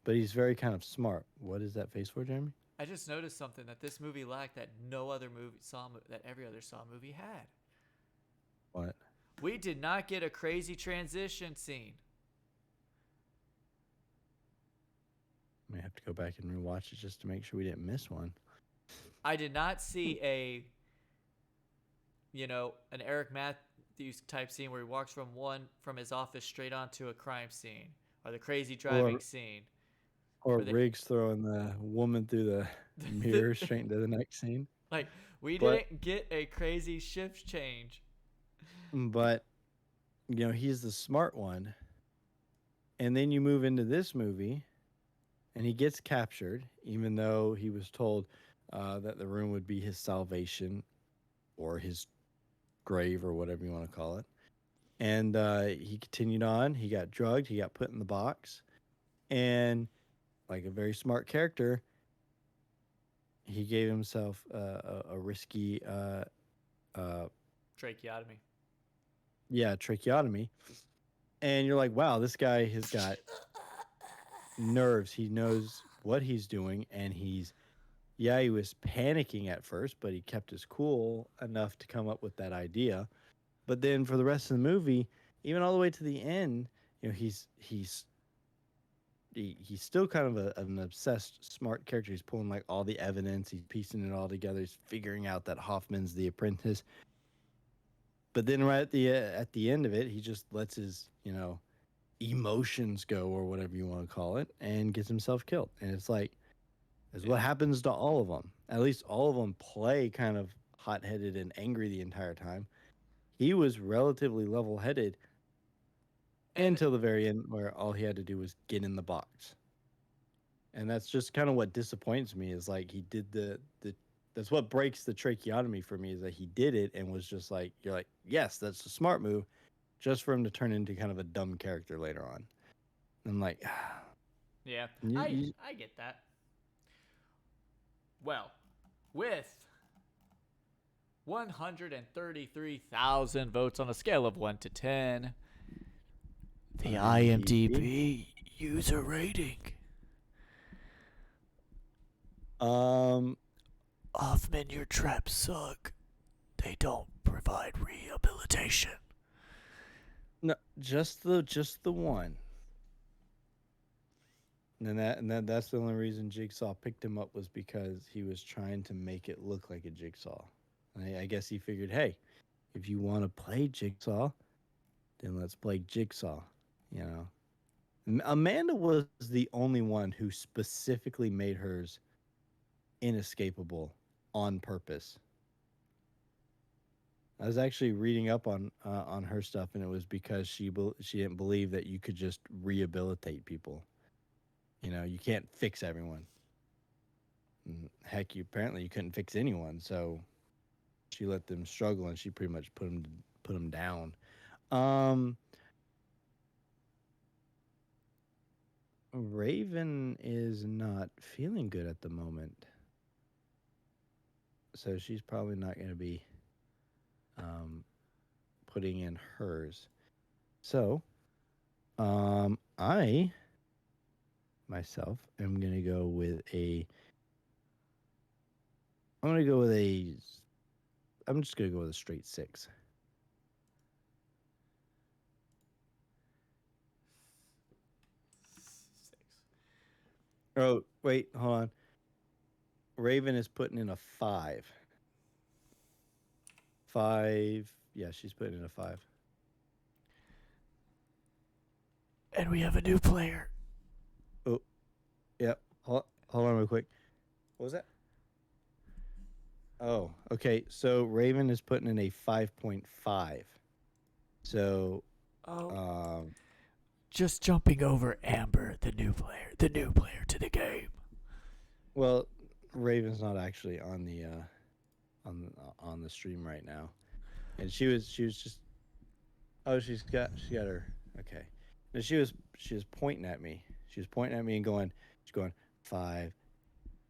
but he's very kind of smart. What is that face for, Jeremy? I just noticed something that this movie lacked that no other movie that every other Saw movie had. What? We did not get a crazy transition scene. I may have to go back and rewatch it just to make sure we didn't miss one. I did not see an these type scene where he walks from his office straight onto a crime scene, or the crazy driving Or scene, or where they Riggs throwing the woman through the mirror straight into the next scene. like we But didn't get a crazy shift change. but he's the smart one. And then you move into this movie, and he gets captured, even though he was told that the room would be his salvation or his grave or whatever you want to call it. And he continued on. He got drugged. He got put in the box. And like a very smart character, he gave himself a risky, Tracheotomy. tracheotomy. And you're like, wow, this guy has got nerves. He knows what he's doing, and he was panicking at first, but he kept his cool enough to come up with that idea. But then for the rest of the movie, even all the way to the end, he's still kind of an obsessed, smart character. He's pulling like all the evidence, he's piecing it all together, he's figuring out that Hoffman's the apprentice. But then right at the end of it, he just lets his emotions go, or whatever you want to call it, and gets himself killed. And it's like, is what happens to all of them. At least all of them play kind of hot-headed and angry the entire time. He was relatively level-headed until the very end, where all he had to do was get in the box. And that's just kind of what disappoints me, is like he did the that's what breaks the tracheotomy for me, is that he did it and was just like, you're like, yes, that's a smart move, just for him to turn into kind of a dumb character later on. I'm like, yeah, I get that. Well, with 133,000 votes on a scale of 1 to 10, the IMDb user rating. Hoffman, your traps suck. They don't provide rehabilitation. No, just the one. And that's the only reason Jigsaw picked him up, was because he was trying to make it look like a Jigsaw. I guess he figured, hey, if you want to play Jigsaw, then let's play Jigsaw. Amanda was the only one who specifically made hers inescapable on purpose. I was actually reading up on her stuff, and it was because she didn't believe that you could just rehabilitate people. You can't fix everyone. Heck, apparently you couldn't fix anyone, so she let them struggle, and she pretty much put them down. Raven is not feeling good at the moment, so she's probably not going to be putting in hers. So, I myself am going to go with a. I'm just going to go with a straight 6. 6. Oh, wait, hold on. Raven is putting in a 5. 5. Yeah, she's putting in a 5. And we have a new player. Oh, yeah. Hold on real quick. What was that? Oh, okay. So Raven is putting in a 5.5. So, just jumping over Amber, the new player to the game. Well, Raven's not actually on the on the stream right now, and she was just. Oh, she got her. Okay, and she was pointing at me. She was pointing at me and going. She's going 5,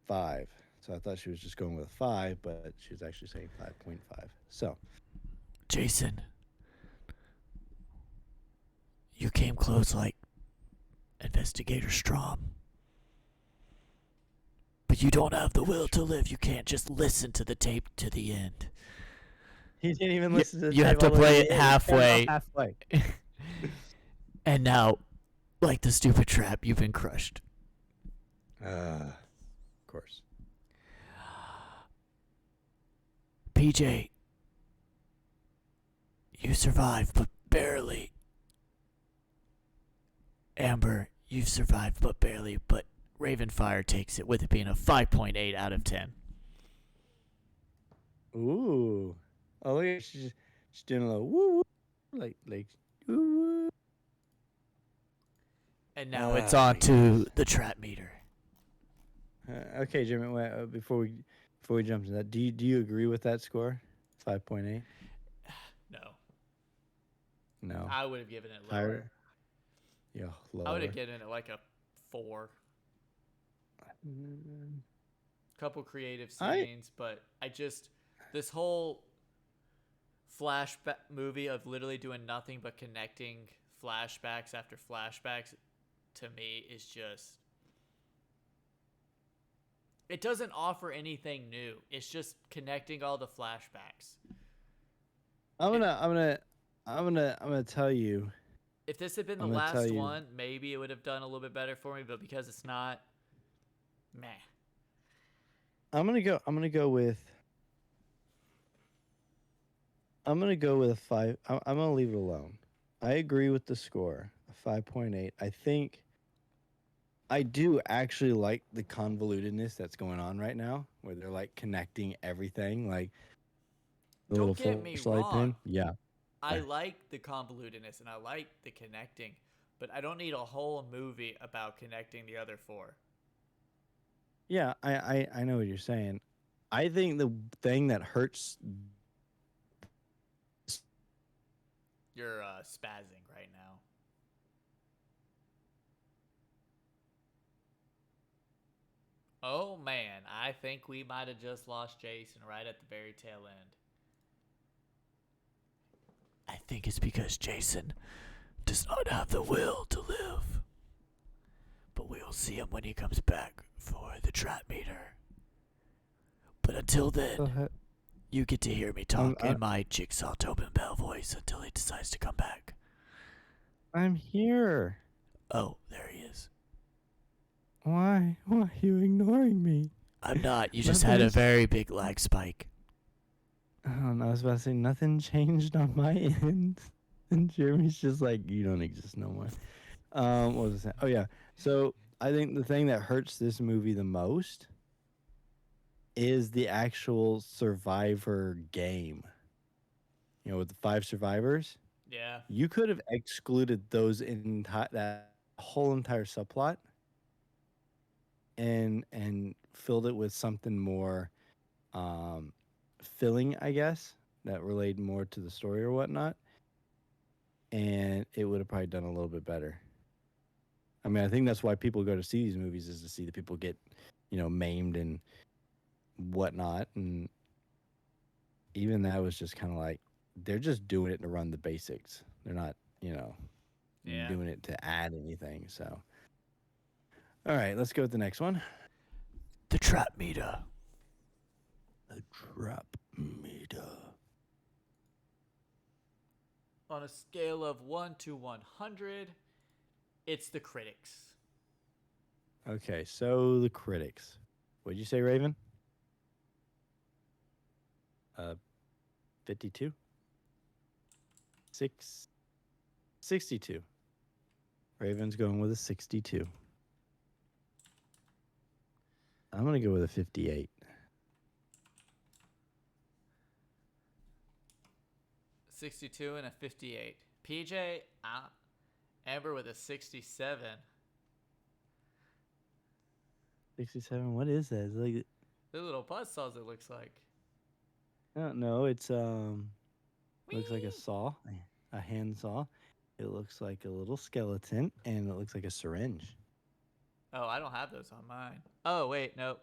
5. So I thought she was just going with a 5, but she was actually saying 5.5. So, Jason, you came close like Investigator Strom. But you don't have the will to live. You can't just listen to the tape to the end. he didn't even listen to the You tape have to all the way play to it the end. halfway. Halfway. And now, like the stupid trap, you've been crushed. Of course. PJ, You survived, but barely. Amber, you've survived, but barely. But Ravenfire takes it with it being a 5.8 out of 10. Ooh. Oh, look at she's doing a little woo woo, like woo woo. And now it's on to the trap meter. Okay, Jimmy. Wait, before we jump to that, do you agree with that score? 5.8. No. No. I would have given it lower. Higher. Yeah, lower. I would have given it like a 4. Couple creative scenes, but this whole flashback movie of literally doing nothing but connecting flashbacks after flashbacks, to me, is just, it doesn't offer anything new. It's just connecting all the flashbacks. I'm gonna tell you. If this had been the last one, maybe it would have done a little bit better for me, but because it's not, meh. I'm gonna go with a 5. I'm gonna leave it alone. I agree with the score, a 5.8. I think I do actually like the convolutedness that's going on right now, where they're like connecting everything, like the Don't little get me flashlight wrong. pin. Yeah, I like the convolutedness and I like the connecting, but I don't need a whole movie about connecting the other 4. yeah. I know what you're saying. I think the thing that hurts. You're spazzing right now. Oh man, I think we might have just lost Jason right at the very tail end. I think it's because Jason does not have the will to live. But we will see him when he comes back for the trap meter. But until then, you get to hear me talk in my Jigsaw Tobin Bell voice until he decides to come back. I'm here. Oh, there he is. Why? Why are you ignoring me? I'm not. You just had a very big lag spike. Oh, no, I was about to say nothing changed on my end. And Jeremy's just like, you don't exist no more. What was I saying? Oh, yeah. So I think the thing that hurts this movie the most is the actual survivor game. You know, with the 5 survivors. Yeah. You could have excluded those that whole entire subplot and filled it with something more filling, I guess, that related more to the story or whatnot. And it would have probably done a little bit better. I mean, I think that's why people go to see these movies, is to see the people get, maimed and whatnot. And even that was just kind of like, they're just doing it to run the basics. They're not, doing it to add anything. So, all right, let's go with the next one. The trap meter. The trap meter. On a scale of 1 to 100, it's the critics. Okay, so the critics. What'd you say, Raven? 52? 62. Raven's going with a 62. I'm going to go with a 58. 62 and a 58. PJ, Amber with a 67. 67. What is that? It's like The little buzzsaws, it looks like. I don't know. It's looks like a saw, a hand saw. It looks like a little skeleton, and it looks like a syringe. Oh, I don't have those on mine. Oh, wait, nope.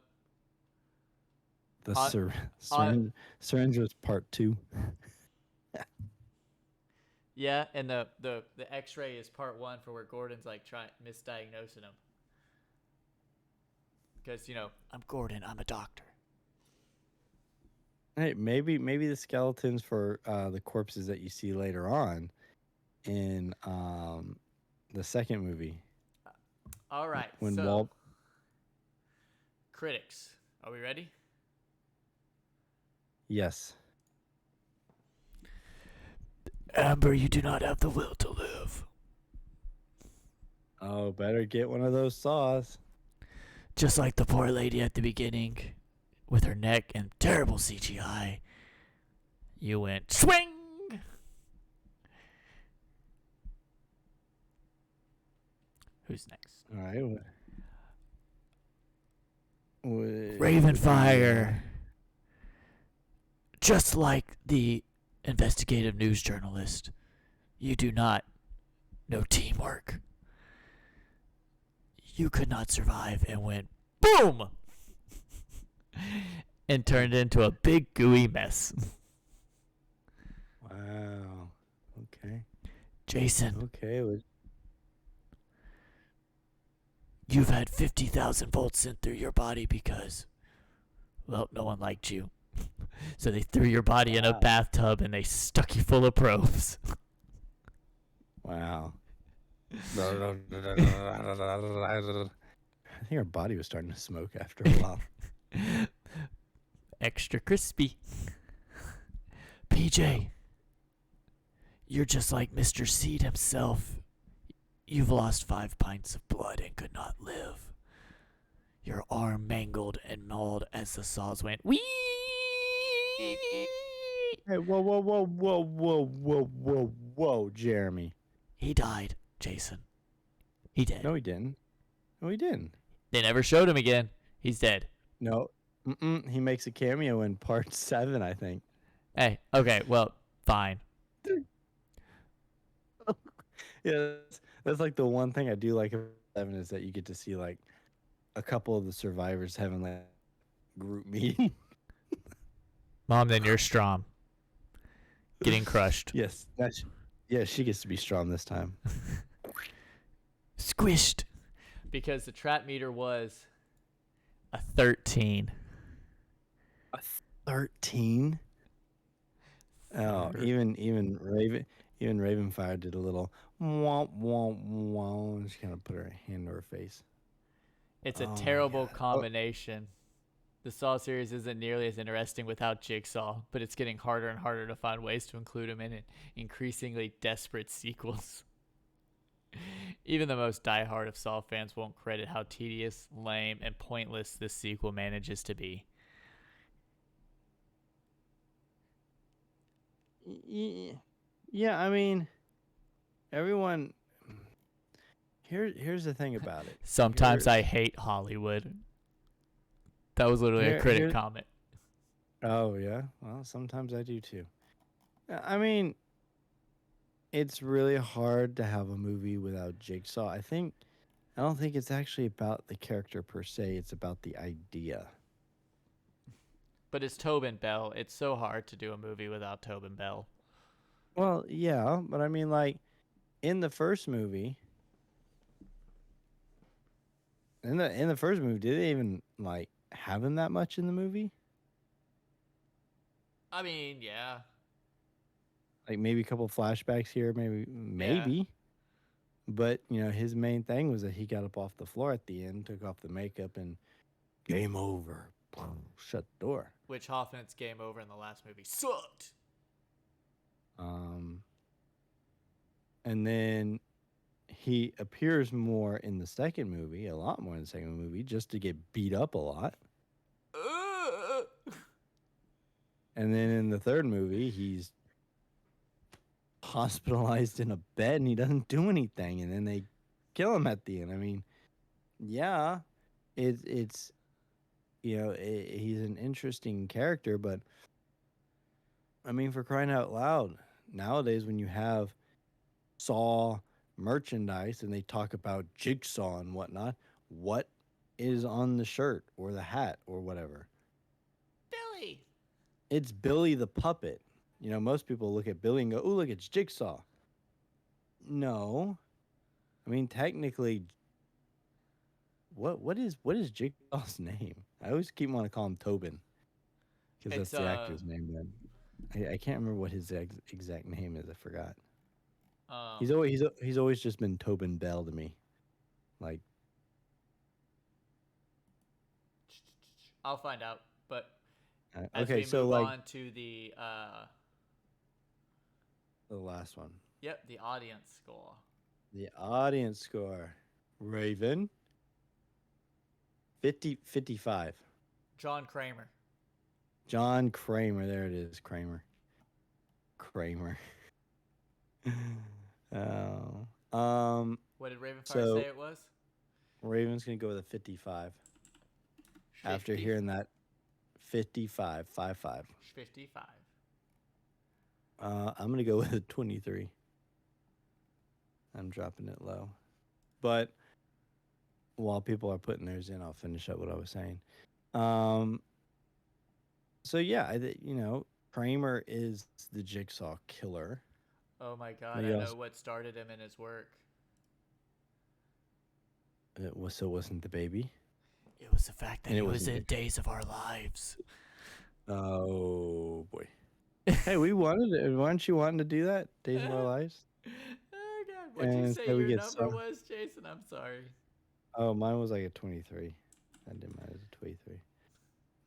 The syringe was part 2. Yeah, and the X-ray is part 1 for where Gordon's like misdiagnosing him. Because I'm Gordon. I'm a doctor. Hey, maybe the skeletons for the corpses that you see later on in the second movie. All right. When so, critics, are we ready? Yes. Amber, you do not have the will to live. Oh, better get one of those saws. Just like the poor lady at the beginning with her neck and terrible CGI. You went swing! Who's next? All right. Ravenfire. Just like the investigative news journalist, you do not know teamwork. You could not survive and went boom! And turned into a big gooey mess. Wow. Okay. Jason, Okay. you've had 50,000 volts sent through your body because, well, no one liked you. So they threw your body in a Wow. bathtub and they stuck you full of probes. Wow. I think our body was starting to smoke after a while. Extra crispy. PJ, you're just like Mr. Seed himself. You've lost 5 pints of blood and could not live. Your arm mangled and mauled as the saws went wee. Hey, whoa, Jeremy. He died, Jason. He did. No, he didn't. No, he didn't. They never showed him again. He's dead. No. He makes a cameo in part 7, I think. Hey, okay, well, fine. Yeah, that's like the one thing I do like about 7 is that you get to see like a couple of the survivors having like group meeting. Mom, then you're Strom. Getting crushed. Yes, she gets to be strong this time. Squished. Because the trap meter was a 13. A 13? Oh, even Ravenfire did a little womp womp womp. She kind of put her hand to her face. It's a Oh my terrible God. combination. The Saw series isn't nearly as interesting without Jigsaw, but it's getting harder and harder to find ways to include him in increasingly desperate sequels. Even the most diehard of Saw fans won't credit how tedious, lame, and pointless this sequel manages to be. Yeah, I mean, everyone. Here's the thing about it. Sometimes I hate Hollywood. That was literally a critic comment. Oh yeah, well sometimes I do too. I mean, it's really hard to have a movie without Jigsaw. I don't think it's actually about the character per se. It's about the idea. But it's Tobin Bell. It's so hard to do a movie without Tobin Bell. Well, yeah, but I mean, like in the first movie, in the first movie, did they even like have him that much in the movie? I mean, yeah. Like maybe a couple flashbacks here, maybe. Yeah. But his main thing was that he got up off the floor at the end, took off the makeup, and game over. Shut the door. Which Hoffman's game over in the last movie sucked. And then he appears more in the second movie, a lot more in the second movie, just to get beat up a lot. And then in the third movie, he's hospitalized in a bed and he doesn't do anything, and then they kill him at the end. I mean, yeah, it's he's an interesting character, but I mean, for crying out loud, nowadays when you have Saw merchandise and they talk about Jigsaw and whatnot, what is on the shirt or the hat or whatever? Billy. It's Billy the puppet. Most people look at Billy and go, "Oh, look, it's Jigsaw." No, I mean technically, what is Jigsaw's name? I always keep wanting to call him Tobin because that's the actor's name. Then I can't remember what his exact name is. I forgot. He's always just been Tobin Bell to me, like. I'll find out, but Okay, as we so move like, on to the The last one. Yep, the audience score. The audience score. Raven. 55. John Kramer. John Kramer. There it is. Kramer. Kramer. Oh. What did Ravenfire say So it was? Raven's gonna go with a 55. After 50, hearing that, 55, 5. 55. I'm gonna go with a 23. I'm dropping it low, but while people are putting theirs in, I'll finish up what I was saying. Um, so yeah, Kramer is the Jigsaw killer. Oh my god, Maybe I I'll, know what started him in his work. so it wasn't the baby, It was the fact that and it he was wasn't in the. Days of Our Lives. Oh boy. Hey, we wanted it. Weren't you wanting to do that? Days of Our Lives, Oh god, what'd you and say so we your get number some. was, Jason? I'm sorry. Oh, mine was like a 23. That didn't matter. It was a 23.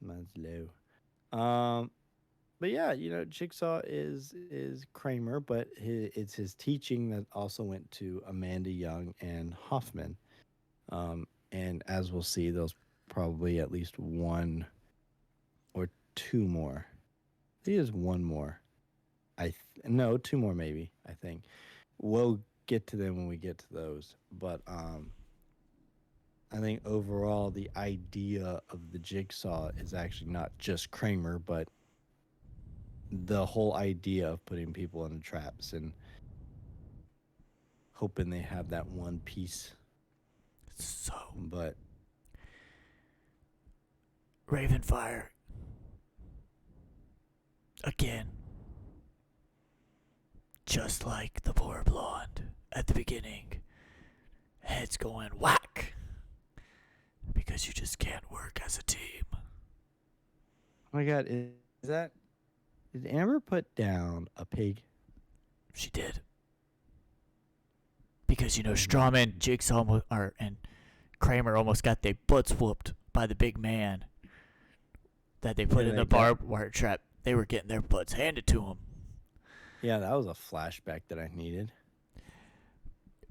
Mine's low. But yeah, Jigsaw is Kramer, but it's his teaching that also went to Amanda Young and Hoffman. And as we'll see, there's probably at least one or two more. I think there's one more. No, two more maybe. I think we'll get to them when we get to those. But I think overall the idea of the Jigsaw is actually not just Kramer, but the whole idea of putting people in traps and hoping they have that one piece. So, But Ravenfire, again, just like the poor blonde at the beginning, heads going whack because you just can't work as a team. oh my god, is that did Amber put down a pig? She did. Because, Strawman, Jigsaw, and Kramer almost got their butts whooped by the big man that they put Yeah, in the barbed wire trap. They were getting their butts handed to them. Yeah, that was a flashback that I needed.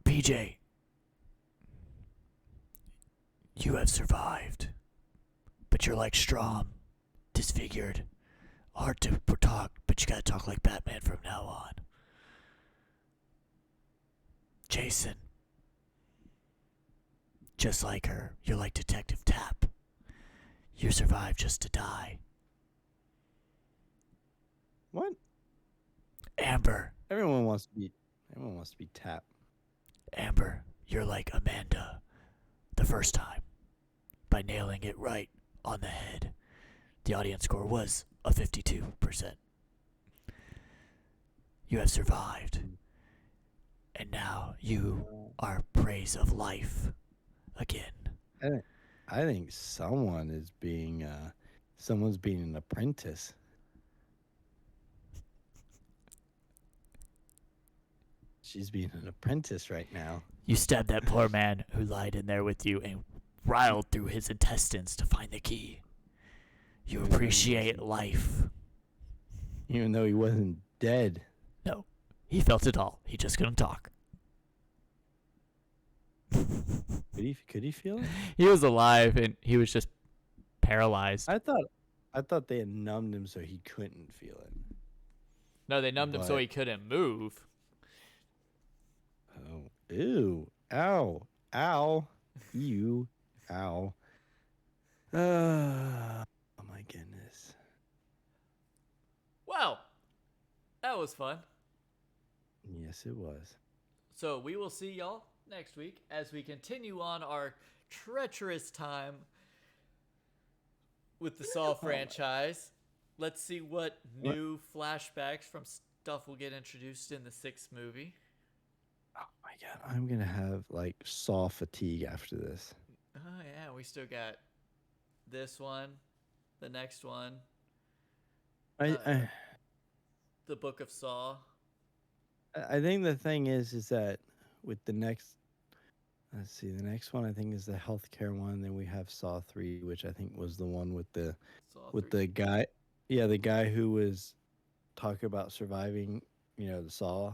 PJ, you have survived. But you're like Strom, disfigured. Hard to talk, but you gotta talk like Batman from now on. Jason, just like her, you're like Detective Tapp. You survived just to die. What? Amber, Everyone wants to be tapped. Amber, you're like Amanda the first time by nailing it right on the head. The audience score was a 52%. You have survived, and now you are praise of life again. I think someone's being an apprentice. She's being an apprentice right now. You stabbed that poor man who lied in there with you and riled through his intestines to find the key. You appreciate life. Even though he wasn't dead. No, he felt it all. He just couldn't talk. Could he feel it? He was alive and he was just paralyzed. I thought they had numbed him so he couldn't feel it. No, they numbed him so he couldn't move. Oh, ew, ow, ow, ew, ow. Oh my goodness. Well, that was fun. Yes, it was. So we will see y'all next week as we continue on our treacherous time with the Saw franchise. Let's see what new flashbacks from stuff will get introduced in the 6th movie. Oh my god, I'm gonna have like Saw fatigue after this. Oh yeah, we still got this one, the next one, I the Book of Saw. I think the thing is that with the next, let's see, the next one I think is the healthcare one. Then we have Saw 3, which I think was the one with the Saw with 3. the guy, yeah, the guy who was talking about surviving the Saw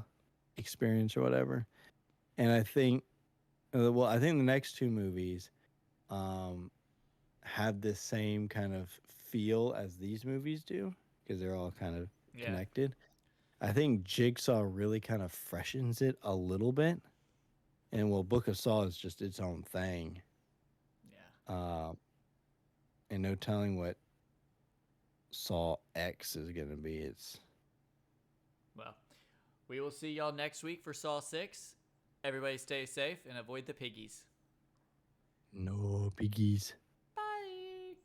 experience or whatever. And I think, I think the next two movies um, have this same kind of feel as these movies do because they're all kind of Yeah. connected. I think Jigsaw really kind of freshens it a little bit. And Book of Saw is just its own thing. Yeah. Uh, and no telling what Saw X is going to be. It's Well, we will see y'all next week for Saw 6. Everybody stay safe and avoid the piggies. no piggies. Bye.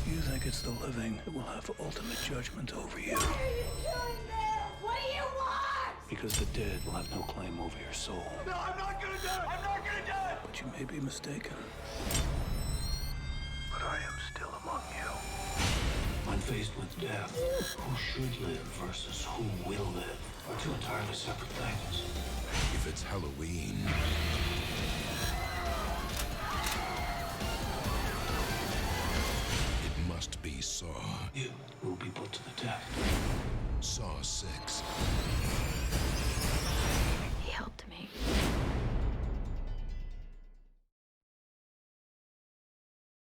You think it's the living that will have ultimate judgment over you. What are you doing there? What do you want? Because the dead will have no claim over your soul. No, I'm not gonna do it! I'm not gonna do it! But you may be mistaken. But I am still among you. When faced with death, who should live versus who will live are two entirely separate things. If it's Halloween, it must be Saw. You will be put to the test. Saw 6.